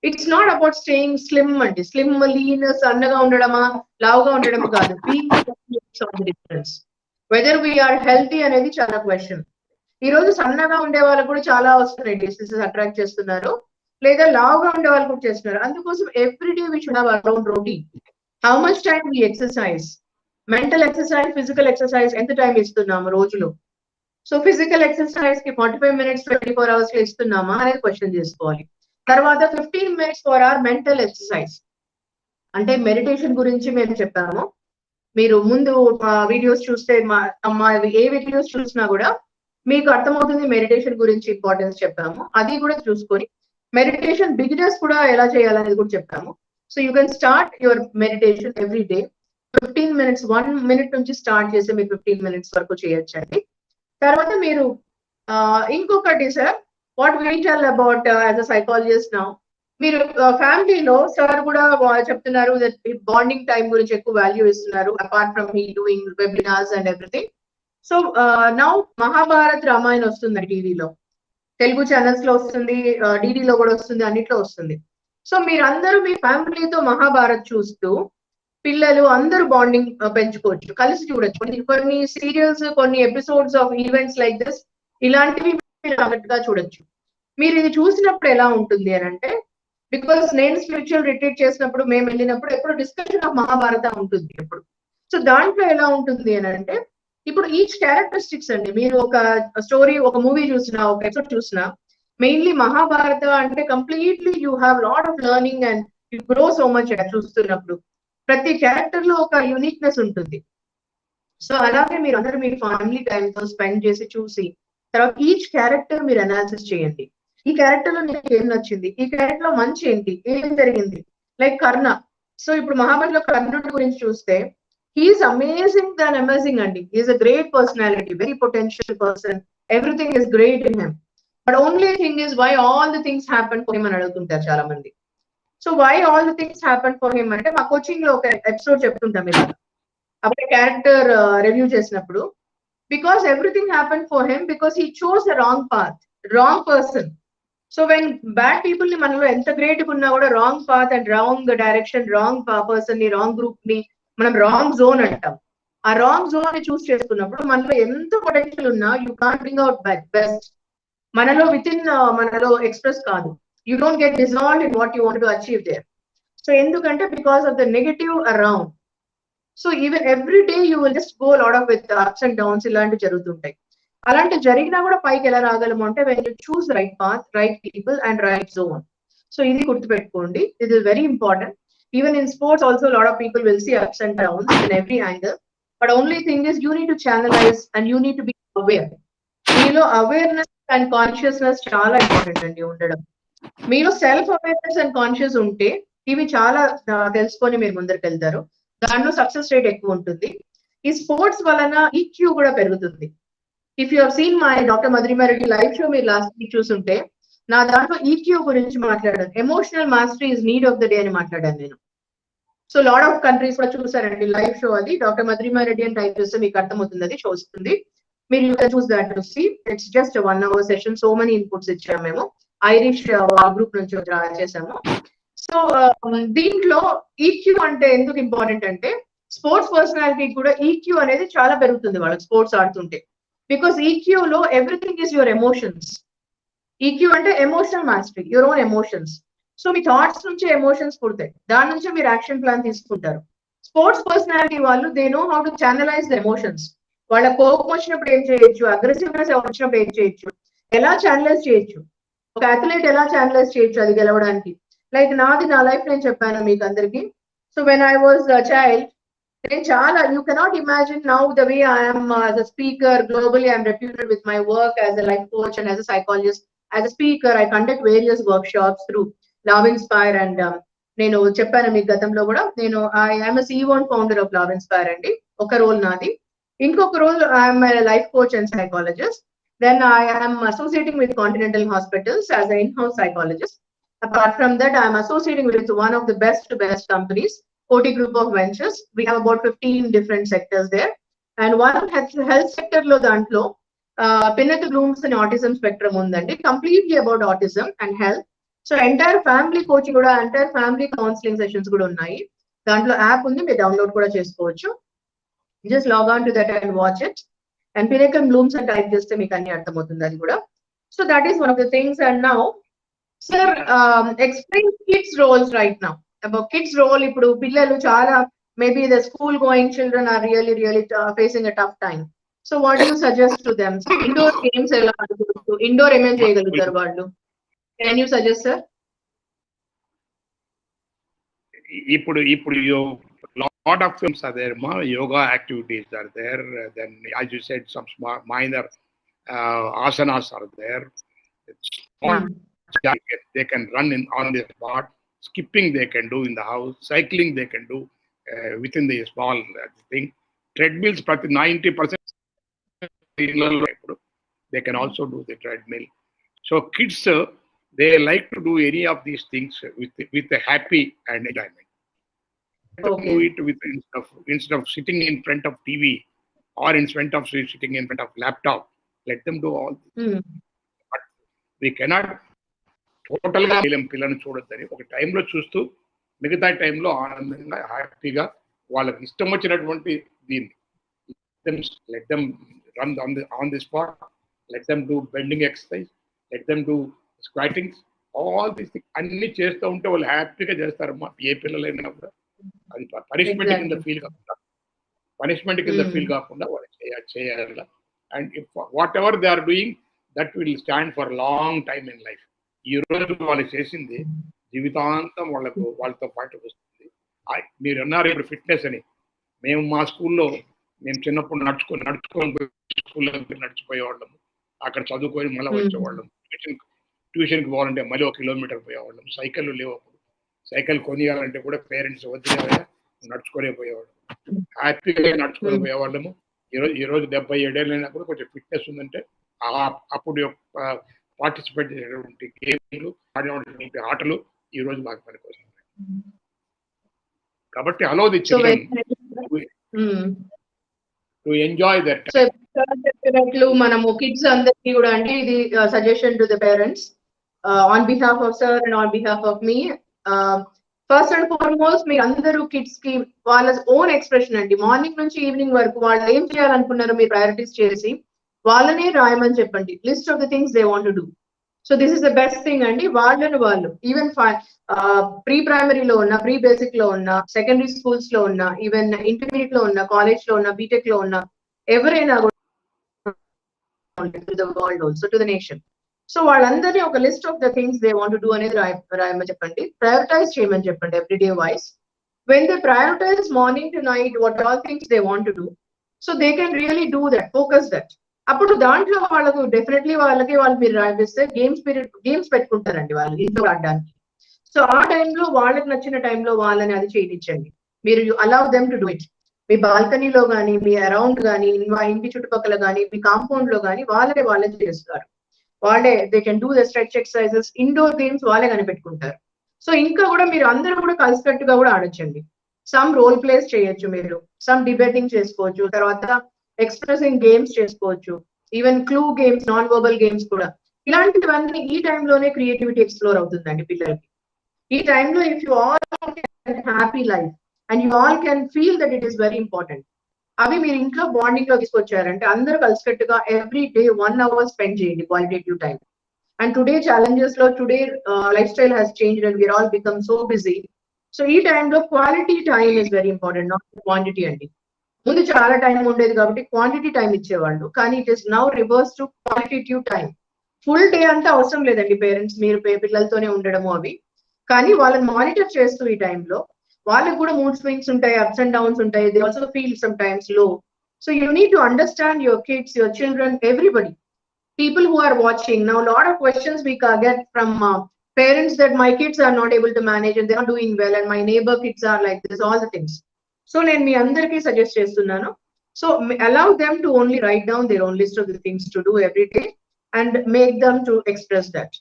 it's not about staying slim అండి. Slim, lean, సన్నగా ఉండడమా, లావుగా ఉండడం కాదు. Difference weather we are healthy అనేది చాలా క్వశ్చన్. ఈ రోజు సన్నగా ఉండే వాళ్ళకు కూడా చాలా వస్తున్నాయి డిసీజెస్ అట్రాక్ట్ చేస్తున్నారు, లేదా లావుగా ఉండే వాళ్ళు కూడా చేస్తున్నారు. అందుకోసం everyday we should have our own routine. How much time we exercise, mental exercise, physical exercise ఎంత టైం ఇస్తున్నాము రోజులో. సో ఫిజికల్ ఎక్సర్సైజ్ కి 45 minutes 24 hours లో ఇస్తున్నామా అనేది క్వశ్చన్ చేసుకోవాలి. తర్వాత 15 minutes for hour mental exercise. అంటే మెడిటేషన్ గురించి మేము చెప్పాము. మీరు ముందు వీడియోస్ చూస్తే ఏ వీడియోస్ చూసినా కూడా మీకు అర్థమవుతుంది మెడిటేషన్ గురించి ఇంపార్టెన్స్ చెప్పాము. అది కూడా చూసుకొని మెడిటేషన్ బిగినర్స్ కూడా ఎలా చేయాలనేది కూడా చెప్పాము. So you can start your meditation every day 15 minutes, 1 minute నుంచి స్టార్ట్ చేసి మీరు 15 minutes వరకు చేయొచ్చండి. తర్వాత మీరు ఇంకొకటి sir, what we tell about as a psychologist now, మీరు ఫ్యామిలీలో సార్ కూడా చెప్తున్నారు బాండింగ్ టైం గురించి ఎక్కువ వాల్యూ ఇస్తున్నారు apart from he doing webinars and everything. So now Mahabharat Ramayana వస్తుంది టీవీలో, తెలుగు ఛానల్స్ లో వస్తుంది, డిడిలో కూడా వస్తుంది, అన్నిట్లో వస్తుంది. సో మీరందరూ మీ ఫ్యామిలీతో మహాభారత్ చూస్తూ పిల్లలు అందరూ బాండింగ్ పెంచుకోవచ్చు, కలిసి చూడొచ్చు. కొన్ని సీరియల్స్, కొన్ని episodes of events like this, ఇలాంటివి మీరు అన్నట్టుగా చూడొచ్చు. మీరు ఇది చూసినప్పుడు ఎలా ఉంటుంది అని అంటే, బికాస్ నేను స్పిరిచువల్ రిట్రీట్ చేసినప్పుడు, మేము వెళ్ళినప్పుడు ఎప్పుడు డిస్కషన్ ఆఫ్ మహాభారత ఉంటుంది ఎప్పుడు. సో దాంట్లో ఎలా ఉంటుంది అని అంటే, ఇప్పుడు ఈచ్ క్యారెక్టరిస్టిక్స్ అండి, మీరు ఒక స్టోరీ, ఒక మూవీ చూసినా, ఒక ఎపిసోడ్ చూసినా, మెయిన్లీ మహాభారత అంటే completely you have lot of learning and you grow so much చూస్తున్నప్పుడు. ప్రతి క్యారెక్టర్ లో ఒక యూనిక్నెస్ ఉంటుంది. సో అలాగే మీరు అందరూ మీ ఫ్యామిలీ టైంతో స్పెండ్ చేసి చూసి, తర్వాత ఈచ్ క్యారెక్టర్ మీరు అనాలిసిస్ చేయండి. ఈ క్యారెక్టర్ లో నీకు ఏం నచ్చింది, ఈ క్యారెక్టర్ లో మంచి ఏంటి, ఏం జరిగింది. లైక్ కర్ణ. సో ఇప్పుడు మహాభారతంలో కర్ణుడి గురించి చూస్తే, He's amazing than amazing, Andy. He's a great personality, very potential person. Everything is great in him. But only thing is why all the things happen for him అని అడుగుతుంటారు చాలా మంది. So why all the things happen for him అంటే మా coaching లో ఒక episode చెప్తుంటాం ఇలా అప్పుడు క్యారెక్టర్ రివ్యూ చేసినప్పుడు because everything happen for him because he chose the wrong path, wrong person. So when bad people ని మనలో ఎంత గ్రేట్ ఉన్నా కూడా wrong path and wrong direction, wrong person ని, రాంగ్ గ్రూప్ ని మనం రాంగ్ జోన్ అంటాం. ఆ రాంగ్ జోన్ ని చూస్ చేసుకున్నప్పుడు మనలో ఎంత పొటెన్షియల్ ఉన్నా you can bring out best. మనలో విత్ ఇన్ మనలో ఎక్స్ప్రెస్ కాదు. You don't get dissolved in what you want to achieve there. So endukante because of the negative around. So even every day you will just go a lot of with ups and downs ilanti jaruguntayi. Alanti jarigina kuda paiki ela raagalamu ante when you choose the right path, right people and right zone. So idi gurtu pettukondi, this is very important. Even in sports also a lot of people will see ups and downs in every angle, but only thing is you need to channelize and you need to be aware. Meelo awareness and consciousness chaala important andi undadam. మీలో self awareness and conscious ఉంటే ఇవి చాలా తెలుసుకొని మీరు ముందరికి వెళ్తారు. దాంట్లో success rate ఎక్కువ ఉంటుంది. ఈ స్పోర్ట్స్ వలన ఈక్యూ కూడా పెరుగుతుంది. If you have seen my doctor Madhurima Reddy live show మీరు లాస్ట్ వీక్ చూసుంటే నా దాంట్లో ఈక్యూ గురించి మాట్లాడాను. Emotional mastery is need of the day అని మాట్లాడాను నేను. సో లాట్ ఆఫ్ కంట్రీస్ కూడా చూసారండి లైవ్ షో. అది డాక్టర్ మధురిమా రెడ్డి అని టైప్ చేస్తే మీకు అర్థమవుతుంది, అది షో వస్తుంది. మీరు you can choose that to see. It's just 1 hour session. So many inputs ఇచ్చాము మేము, ఐరిష్ గ్రూప్ నుంచి చేసాము. సో దీంట్లో ఈక్యూ అంటే ఎందుకు ఇంపార్టెంట్ అంటే స్పోర్ట్స్ పర్సనాలిటీ కూడా ఈక్యూ అనేది చాలా పెరుగుతుంది వాళ్ళకి స్పోర్ట్స్ ఆడుతుంటే. బికాస్ ఈక్యూ లో everything is your emotions. EQ అంటే emotional mastery, your own emotions. So మీ థాట్స్ నుంచే ఎమోషన్స్ పుడతాయి, దాని నుంచే మీరు యాక్షన్ ప్లాన్ తీసుకుంటారు. స్పోర్ట్స్ పర్సనాలిటీ వాళ్ళు they know how to channelise the emotions. వాళ్ళ కోపం వచ్చినప్పుడు ఏం చేయొచ్చు, అగ్రెసివ్నెస్ వచ్చినప్పుడు ఏం చేయొచ్చు, ఎలా ఛానలైజ్ చేయొచ్చు, ఒక అథ్లెట్ ఎలా ఛానలైజ్ చేయొచ్చు అది గెలవడానికి. లైక్ నాది నా లైఫ్ నేను చెప్పాను మీకు అందరికి. So when I was child నేను చాలా, you cannot imagine now the way I'm as a speaker globally. I'm reputed with my work as a life coach and as a psychologist. As a speaker I conduct various workshops through love inspire. And నేను చెప్పాను మీకు గతంలో కూడా, నేను I'm CEO and founder of love inspire అండి. ఒక role నాది. ఇంకొక role I'm life coach and psychologist. Then I am associating with Continental Hospitals as an in-house psychologist. Apart from that, I am associating with one of the best companies, Koti Group of Ventures. We have about 15 different sectors there. And one health sector lo dantlo Pinnacle Blooms and Autism Spectrum undandi, completely about autism and health. So entire family coaching kuda, entire family counseling sessions kuda unnayi. Dantlo app undi, meer download kuda chesukochu. Just log on to that and watch it. And Pinnacle Blooms and type చేస్తే మీకు అన్ని అర్థమవుతుంది అది కూడా. So that is one of the things. And now sir, explain kids roles right now. About kids role, ఇప్పుడు పిల్లలు చాలా, maybe the school going children are really facing a tough time. So what do you suggest to them? Indoor games ఎలా ఆడుకోవచ్చు, indoor ఏమేం చేయగలుగుతారు వాళ్ళు? Can you suggest, sir? ఇప్పుడు lot of films are there, yoga activities are there, then as you said some minor asanas are there. They can run on the spot, skipping they can do in the house, cycling they can do within the small thing. Treadmills 90% they can also do the treadmill. So kids they like to do any of these things with a happy and enjoyment. Okay. Do it with instead of sitting in front of TV or in front of sitting in front of laptop. Let them do all this. But we cannot totally పిల్లలను చూడొద్దని ఒక టైంలో చూస్తూ మిగతా టైంలో ఆనందంగా హ్యాపీగా వాళ్ళకి ఇష్టం వచ్చినటువంటి దీన్ని let them run on the spot, let them do bending exercise, let them do squatting, all these things అన్ని చేస్తూ ఉంటే వాళ్ళు హ్యాపీగా చేస్తారమ్మా. ఏ పిల్లలైనా కూడా అది పనిష్మెంట్ కింద ఫీల్ కాకుండా వాళ్ళు చేయాలి. And whatever they are doing that will stand for long time in life. ఈ రోజు వాళ్ళు చేసింది జీవితాంతం వాళ్ళతో పాటు వస్తుంది. మీరు అన్నారు ఇప్పుడు ఫిట్నెస్ అని. మేము మా స్కూల్లో మేము చిన్నప్పుడు నడుచుకొని స్కూల్లో నడిచిపోయేవాళ్ళము, అక్కడ చదువుకొని మళ్ళీ వచ్చేవాళ్ళం. ట్యూషన్కి పోవాలంటే మళ్ళీ 1 కిలోమీటర్ పోయేవాళ్ళం. సైకిళ్ళు లేవు, సైకిల్ కొనియాలంటే కూడా పేరెంట్స్ వదిలేవాళ్ళ, నడుచుకునే పోయేవాడు. హ్యాపీగా నడుచుకొని పోయేవాళ్ళము. ఈరోజు 77 ఏళ్ళు అయినప్పుడు కొంచెం ఫిట్నెస్ ఉందంటే అప్పుడు పార్టిసిపేట్ చేసేటువంటి గేమ్లు, ఆడేటువంటి ఆటలు ఈ రోజు మాకు పనికొస్తున్నాయి. కాబట్టి allow the children to enjoy that. చెప్పినట్లు మనము కిడ్స్ అందరికీ కూడా అంటే ఇది suggestion to the parents on behalf of sir and on behalf of me. First and foremost మీరు అందరూ కిడ్స్ కి వాళ్ళ ఓన్ ఎక్స్ప్రెషన్ అండి, మార్నింగ్ నుంచి ఈవినింగ్ వరకు వాళ్ళు ఏం చేయాలనుకున్నారో మీరు ప్రయారిటీస్ చేసి వాళ్ళనే రాయమని చెప్పండి, list of the things they want to do. So this is the best thing అండి. వాళ్ళు ఈవెన్ ప్రీ ప్రైమరీలో ఉన్న, ప్రీ బేసిక్ లో ఉన్న, సెకండరీ స్కూల్స్ లో ఉన్న, ఈవెన్ ఇంటర్మీడియట్ లో ఉన్న, కాలేజ్ లో ఉన్న, బీటెక్ లో ఉన్న ఎవరైనా to the world also to the nation. So వాళ్ళందరినీ ఒక list of the things they want to do అనేది రాయమని చెప్పండి, ప్రయారిటైజ్ చేయమని చెప్పండి everyday wise. When they prioritize morning to night what all things they want to do, so they can really do that, focus that. అప్పుడు దాంట్లో వాళ్ళకు definitely వాళ్ళు మీరు రాయిస్తే గేమ్స్ పెట్టుకుంటారండి వాళ్ళు ఇంట్లో ఆడడానికి. సో ఆ టైంలో వాళ్ళకి నచ్చిన టైంలో వాళ్ళని అది చేయించండి. మీరు allow them to do it. మీ బాల్కనీలో కానీ, మీ అరౌండ్ కానీ, మా ఇంటి చుట్టుపక్కల కానీ, మీ కాంపౌండ్ లో కానీ వాళ్ళే చేస్తారు. వాళ్ళే they can do the stretch exercises, indoor games వాళ్ళే కనిపెట్టుకుంటారు. సో ఇంకా కూడా మీరు అందరూ కూడా కలిసికట్టుగా కూడా ఆడొచ్చండి. సమ్ రోల్ ప్లేస్ చేయొచ్చు, మీరు సమ్ డిబేటింగ్ చేసుకోవచ్చు, తర్వాత ఎక్స్ప్రెసింగ్ గేమ్స్ చేసుకోవచ్చు, even clue games, non verbal games కూడా. ఇలాంటివన్నీ ఈ టైంలోనే క్రియేటివిటీ ఎక్స్ప్లోర్ అవుతుందండి పిల్లలకి. ఈ టైంలో if you all happy life and you all can feel that it is very important, అవి మీరు ఇంట్లో బాండింగ్ లో తీసుకొచ్చారంటే అందరూ కలిసికట్టుగా ఎవ్రీ డే 1 hour స్పెండ్ చేయండి qualitative time. And today challenges లో today lifestyle has changed and we're all become so busy. So ఈ టైంలో quality time is very important, not quantity అండి. ముందు చాలా టైం ఉండేది కాబట్టి క్వాంటిటీ టైం ఇచ్చేవాళ్ళు, కానీ it is now reverse to qualitative time. Full day అంతా అవసరం లేదండి పేరెంట్స్, మీరు పిల్లలతోనే ఉండడము అవి, కానీ వాళ్ళని మానిటర్ చేస్తూ ఈ టైంలో వాళ్ళకి కూడా మూడ్ స్వింగ్స్ ఉంటాయి, అప్స్ అండ్ డౌన్స్ ఉంటాయి, they also feel sometimes లో. So you need to understand your kids, your children, everybody, people who are watching. Now a lot of questions we get from parents that my kids are not able to manage and they are doing well and my neighbor kids are like this, all the things. So నేను మీ అందరికీ suggest చేస్తున్నాను, so allow them to only write down their own list of the things to do every day and make them to express that.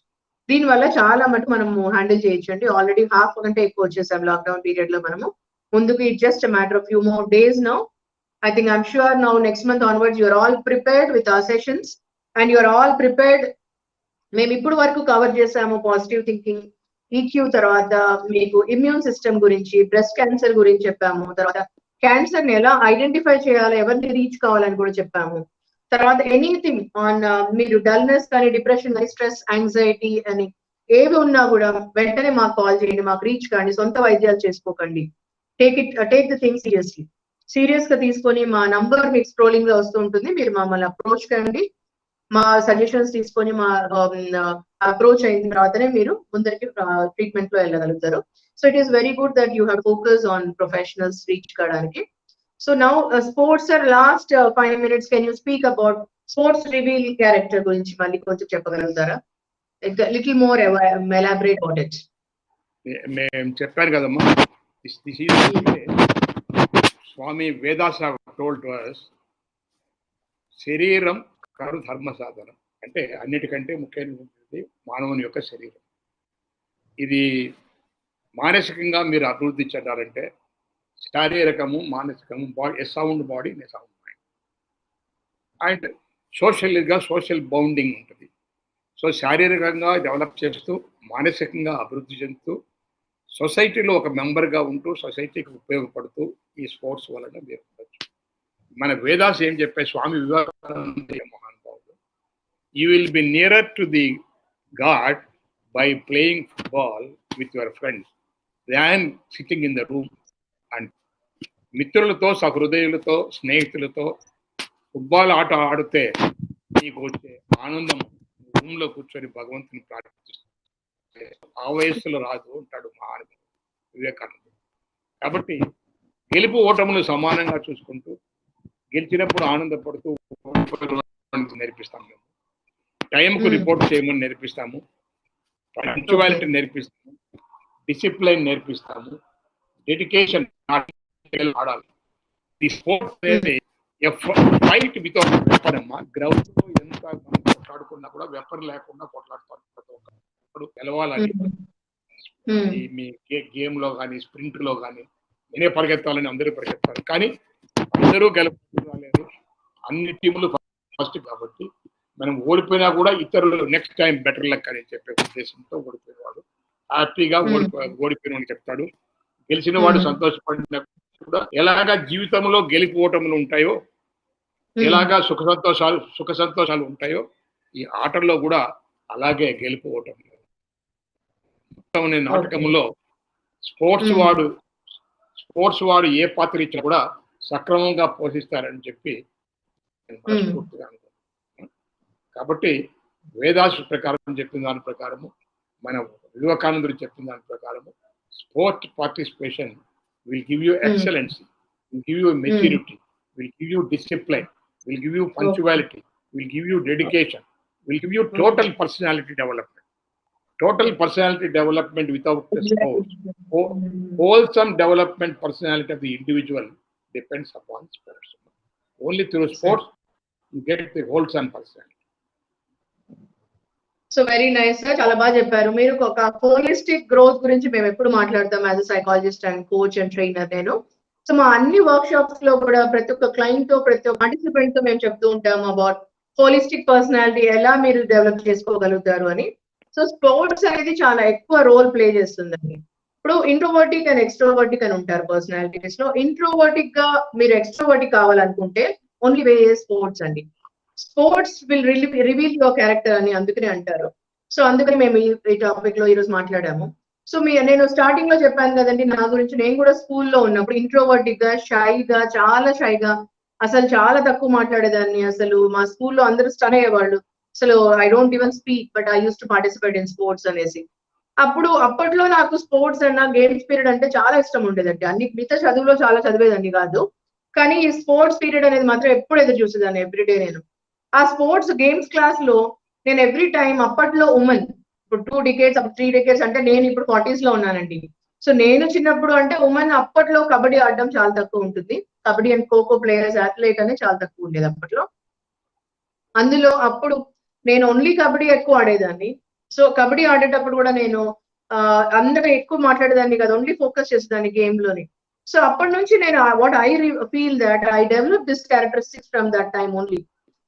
దీని వల్ల చాలా మటుకు మనము handle చేయొచ్చండి. Already half గంట ఎక్కువ వచ్చేసాం లాక్డౌన్ పీరియడ్ లో మనము ముందుకు. It just a matter of few more days now. I think I'm sure now next month onwards you're all prepared with our sessions and you're all prepared. మేము ఇప్పుడు వరకు cover చేసాము పాజిటివ్ థింకింగ్, ఈక్యూ, తర్వాత మీకు immune system గురించి, breast cancer గురించి చెప్పాము, తర్వాత క్యాన్సర్ ని ఎలా ఐడెంటిఫై చేయాలి, ఎవరిని రీచ్ కావాలని కూడా చెప్పాము, తర్వాత ఎనీథింగ్ ఆన్ మీరు డల్నెస్ కానీ, డిప్రెషన్ కానీ, స్ట్రెస్, యాంగ్జైటీ అని ఏవి ఉన్నా కూడా వెంటనే మాకు కాల్ చేయండి, మాకు రీచ్ కానీ, సొంత వైద్యాలు చేసుకోకండి. టేక్ ద థింగ్ సీరియస్ గా తీసుకొని మా నంబర్ మీకు స్క్రోలింగ్ లో వస్తూ ఉంటుంది, మీరు మమ్మల్ని అప్రోచ్ కండి. మా సజెషన్స్ తీసుకొని మా అప్రోచ్ అయిన తర్వాతనే మీరు ముందరికి ట్రీట్మెంట్ లో వెళ్ళగలుగుతారు. So it is very good that you have focus on professionals reach కావడానికి. So now sports sir, last 5 minutes can you speak about sports reveal character గురించి మళ్ళీ కొంచెం చెప్పగలుగుతారా? Little more elaborate about it. మేము చెప్పారు కదమ్మా, Swami Vedas have told to us, శరీరం కాదు ధర్మ సాధనం. అంటే అన్నిటికంటే ముఖ్యమైనది మానవుని యొక్క శరీరం. ఇది మానసికంగా మీరు అభివృద్ధి చెందాలంటే శారీరకము, మానసికము, body, sound body, sound mind, and social bonding ఉంటుంది. సో శారీరకంగా డెవలప్ చేస్తూ, మానసికంగా అభివృద్ధి చెందుతూ, సొసైటీలో ఒక మెంబర్గా ఉంటూ, సొసైటీకి ఉపయోగపడుతూ ఈ స్పోర్ట్స్ వలన మీరు ఉండొచ్చు. మన వేదాస్ ఏం చెప్పే, స్వామి వివేకానంద మహానుభావుడు, you will be nearer to the God by playing football with your friends than sitting in the room. And మిత్రులతో, సహృదయులతో, స్నేహితులతో ఫుట్బాల్ ఆట ఆడితే నీకు వచ్చే ఆనందం రూమ్ లో కూర్చొని భగవంతుని ప్రార్థిస్తే ఆ వయస్సులో రాదు అంటాడు మహానుభావుడు వివేకానందుడు. కాబట్టి గెలుపు ఓటములు సమానంగా చూసుకుంటూ, గెలిచినప్పుడు ఆనందపడుతూ నేర్పిస్తాము. మేము టైంకు రిపోర్ట్ చేయమని నేర్పిస్తాము, పంక్చువాలిటీ నేర్పిస్తాము, డిసిప్లైన్ నేర్పిస్తాము, డెడికేషన్ ఆడాలి. ఈ స్పోర్ట్స్ అనేది ఫైట్ వితౌట్ వెపన్ అమ్మా. గ్రౌండ్ లో ఎంత మనం కొట్లాడుకున్నా కూడా వెపన్ లేకుండా కొట్లాడుతారు. ప్రతి ఒక్కరు గెలవాలని మీ గేమ్ లో కానీ స్ప్రింట్ లో కానీ నేనే పరిగెత్తాలని అందరూ పరిగెత్తారు, కానీ అందరూ గెలవలేదు. అన్ని టీములు ఫస్ట్ కాబట్టి మనం ఓడిపోయినా కూడా ఇతరులు నెక్స్ట్ టైం బెటర్ లక్ అని చెప్పే ఉద్దేశంతో ఓడిపోయేవాడు హ్యాపీగా ఓడిపోయిన చెప్తాడు. గెలిచిన వాడు సంతోషపడిన కూడా ఎలాగా జీవితంలో గెలిపోవటములు ఉంటాయో, ఎలాగా సుఖ సంతోషాలు ఉంటాయో ఈ ఆటల్లో కూడా అలాగే గెలిపోవటం. అనే నాటకంలో స్పోర్ట్స్ వాడు ఏ పాత్ర ఇచ్చినా కూడా సక్రమంగా పోషిస్తారని చెప్పి నేను మనస్ఫూర్తిగా అనుకుంటున్నాను. కాబట్టి వేదాసు ప్రకారం చెప్పిన దాని ప్రకారము, మన వివేకానందుడు చెప్పిన దాని ప్రకారము sport participation will give you excellency, will give you maturity, will give you discipline, will give you punctuality, will give you dedication, will give you total personality development. Total personality development without the sports, wholesome development personality of the individual depends upon sports. Only through sports you get the wholesome personality. So very nice sir, చాలా బాగా చెప్పారు. మీరు ఒక holistic growth గురించి మేము ఎప్పుడు మాట్లాడతాం as a psychologist and coach and trainer నేను. సో మా అన్ని వర్క్ షాప్స్ లో కూడా ప్రతి ఒక్క క్లయింట్ తో ప్రతి ఒక్క పార్టిసిపెంట్ తో మేము చెప్తూ ఉంటాం అబౌట్ హోలిస్టిక్ పర్సనాలిటీ ఎలా మీరు డెవలప్ చేసుకోగలుగుతారు అని. సో స్పోర్ట్స్ అనేది చాలా ఎక్కువ రోల్ ప్లే చేస్తుందండి. ఇప్పుడు ఇంట్రోవర్టిక్ అండ్ ఎక్స్ట్రోవర్టిక్ అని ఉంటారు పర్సనాలిటీస్ లో. ఇంట్రోవర్టిక్ గా మీరు ఎక్స్ట్రోవర్టిక్ కావాలనుకుంటే ఓన్లీ వే స్పోర్ట్స్ అండి. Sports will reveal your character అని అందుకనే అంటారు. సో అందుకని మేము ఈ టాపిక్ లో ఈరోజు మాట్లాడాము. సో నేను స్టార్టింగ్ లో చెప్పాను కదండి నా గురించి. నేను కూడా స్కూల్లో ఉన్నప్పుడు ఇంట్రోవర్టిక్ గా చాలా షైగా అసలు చాలా తక్కువ మాట్లాడేదాన్ని. అసలు మా స్కూల్లో అందరూ స్టన్ అయ్యేవాళ్ళు. అసలు I don't even speak but I used to participate in sports అనేసి. అప్పట్లో నాకు స్పోర్ట్స్ అన్న గేమ్స్ పీరియడ్ అంటే చాలా ఇష్టం ఉండేదండి. అన్ని మిగతా చదువులో చాలా చదివేదాన్ని కాదు, కానీ ఈ స్పోర్ట్స్ పీరియడ్ అనేది మాత్రం ఎప్పుడు ఎదురు చూసేదాన్ని ఎవ్రీడే. నేను ఆ స్పోర్ట్స్ గేమ్స్ క్లాస్ లో నేను ఎవ్రీ టైం అప్పట్లో ఉమెన్, ఇప్పుడు 2 decades 3 decades అంటే నేను ఇప్పుడు 40s లో ఉన్నానండి. సో నేను చిన్నప్పుడు అంటే ఉమెన్ అప్పట్లో కబడ్డీ ఆడడం చాలా తక్కువ ఉంటుంది. Kabaddi and kho kho players athlete అనేది చాలా తక్కువ ఉండేది అప్పట్లో. అందులో అప్పుడు నేను ఓన్లీ కబడ్డీ ఎక్కువ ఆడేదాన్ని. సో కబడ్డీ ఆడేటప్పుడు కూడా నేను అందరూ ఎక్కువ మాట్లాడేదాన్ని కదా, ఓన్లీ ఫోకస్ చేసేదాన్ని గేమ్ లోని. సో అప్పటి నుంచి నేను what I feel that I develop this characteristics from that time only.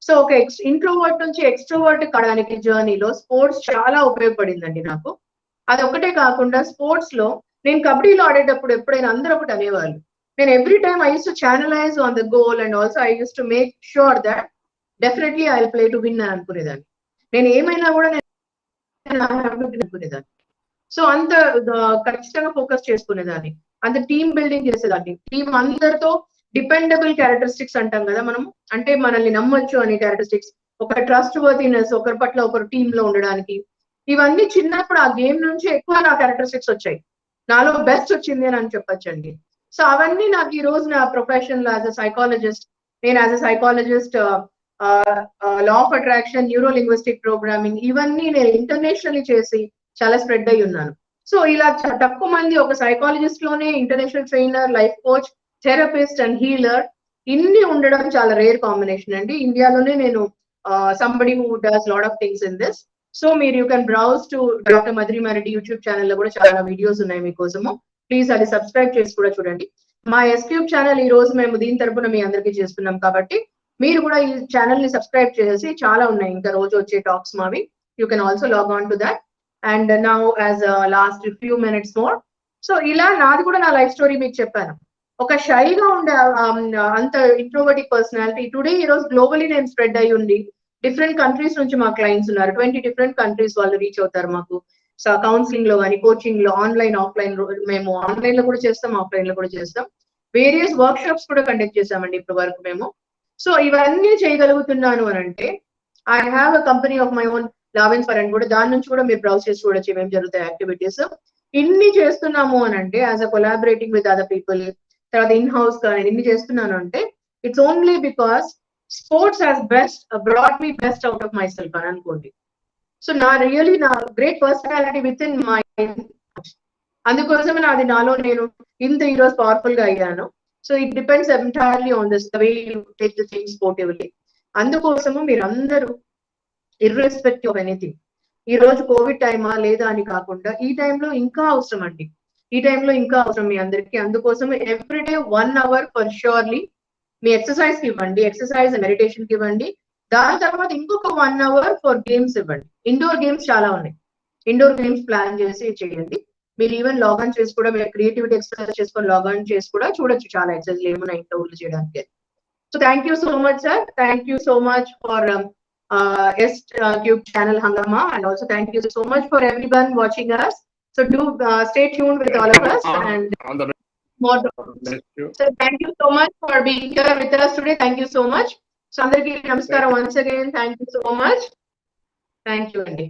So ఒక ఇంట్రోవర్ట్ నుంచి ఎక్స్ట్రోవర్ట్ కావడానికి జర్నీలో స్పోర్ట్స్ చాలా ఉపయోగపడిందండి నాకు. అది ఒకటే కాకుండా స్పోర్ట్స్ లో నేను కబడ్డీలో ఆడేటప్పుడు ఎప్పుడైనా అందరూ ఒకటి అనేవాళ్ళు. నేను every time I used to channelize on the goal and also I used to make sure that definitely I will play to win అని అనుకునేదాన్ని. నేను ఏమైనా కూడా అనుకునేదాన్ని. సో అంత ఖచ్చితంగా ఫోకస్ చేసుకునేదాన్ని, అంత టీమ్ బిల్డింగ్ చేసేదాన్ని. టీం అందరితో డిపెండబుల్ క్యారెక్టరిస్టిక్స్ అంటాం కదా మనము, అంటే మనల్ని నమ్మొచ్చు అనే క్యారెక్టరిస్టిక్స్, ఒక ట్రస్ట్ వర్తినెస్, ఒకరి పట్ల ఒకరు టీమ్ లో ఉండడానికి, ఇవన్నీ చిన్నప్పుడు ఆ గేమ్ నుంచి ఎక్కువ నా క్యారెక్టరిస్టిక్స్ వచ్చాయి. నాలో బెస్ట్ వచ్చింది అని చెప్పొచ్చండి. సో అవన్నీ నాకు ఈ రోజు నా ప్రొఫెషన్ లో యాజ్ అ సైకాలజిస్ట్, నేను as a psychologist law of attraction, neuro linguistic programming ఇవన్నీ నేను ఇంటర్నేషనల్లీ చేసి చాలా స్ప్రెడ్ అయి ఉన్నాను. సో ఇలా తక్కువ మంది ఒక సైకాలజిస్ట్ లోనే international trainer, life coach, therapist and healer ఇన్ని ఉండడం చాలా రేర్ కాంబినేషన్ అండి. ఇండియాలోనే నేను somebody who does lot of things in this. So మీరు you can browse to doctor Madhurima Reddy YouTube channel లో కూడా చాలా వీడియోస్ ఉన్నాయి మీకోసము. ప్లీజ్ అది సబ్స్క్రైబ్ చేసి కూడా చూడండి. మా ఎస్క్యూబ్ ఛానల్ ఈ రోజు మేము దీని తరపున మీ అందరికీ చేస్తున్నాం కాబట్టి మీరు కూడా ఈ ఛానల్ ని సబ్స్క్రైబ్ చేసి, చాలా ఉన్నాయి ఇంకా రోజు వచ్చే టాక్స్ మావి. You can also log on to that. And now as last few minutes more, so ఇలా నాది కూడా నా లైఫ్ స్టోరీ మీకు చెప్పాను. ఒక షైగా ఉండే అంత ఇంట్రోవర్టిక్ పర్సనాలిటీ టుడే ఈ రోజు గ్లోబలీ నేను స్ప్రెడ్ అయ్యి ఉండి డిఫరెంట్ కంట్రీస్ నుంచి మా క్లయింట్స్ ఉన్నారు. 20 different కంట్రీస్ వాళ్ళు రీచ్ అవుతారు మాకు. సో కౌన్సిలింగ్ లో కానీ, కోచింగ్ లో, ఆన్లైన్ ఆఫ్లైన్, మేము ఆన్లైన్ లో కూడా చేస్తాం, ఆఫ్లైన్ లో కూడా చేస్తాం. వేరియస్ వర్క్ షాప్స్ కూడా కండక్ట్ చేసామండి ఇప్పటి వరకు మేము. సో ఇవన్నీ చేయగలుగుతున్నాను అని అంటే I have a company of my own, లావెన్స్ ఫర్ అండ్ కూడా దాని నుంచి కూడా మీరు బ్రౌజ్ చేసి చూడొచ్చు ఏమేమి జరుగుతాయి యాక్టివిటీస్. ఇన్ని చేస్తున్నాము అని అంటే as a collaborating with other people, తర్వాత ఇన్ హౌస్ కానీ ఇన్ని చేస్తున్నాను అంటే it's only because sports has brought me best out of myself అని అనుకోండి. సో నా great personality within my, అందుకోసమే నాలో నేను ఇంత ఈరోజు పవర్ఫుల్ గా అయ్యాను. So it depends entirely on this the way you take the things sportively. అందుకోసము మీరు అందరూ ఇర్రెస్పెక్టివ్ ఆఫ్ ఎనీథింగ్, ఈ రోజు కోవిడ్ టైమా లేదా అని కాకుండా ఈ టైంలో ఇంకా అవసరం అండి, ఈ టైంలో ఇంకా అవసరం మీ అందరికి. అందుకోసం everyday 1 hour for surely me exercise కి ఇవ్వండి, ఎక్సర్సైజ్ మెడిటేషన్ కి ఇవ్వండి. దాని తర్వాత ఇంకొక 1 hour ఫర్ గేమ్స్ ఇవ్వండి. ఇండోర్ గేమ్స్ చాలా ఉన్నాయి, ఇండోర్ గేమ్స్ ప్లాన్ చేసి చేయండి. మీరు ఈవెన్ లాగాన్ చేసి కూడా మీరు క్రియేటివిటీ ఎక్సర్సైజ్ చేసుకొని లాగాన్ చేసి కూడా చూడొచ్చు, చాలా ఎక్సర్సైజ్ ఏమున్నాయి ఇంట్లో చేయడానికి. So thank you so much sir, thank you so much for SCube channel Hangama, and also thank you so much for everyone watching us. So do stay tuned with all of us and more. So thank you so much for being here with us today. Thank you so much. So andariki namaskaram once again. Thank you so much. Thank you Andy.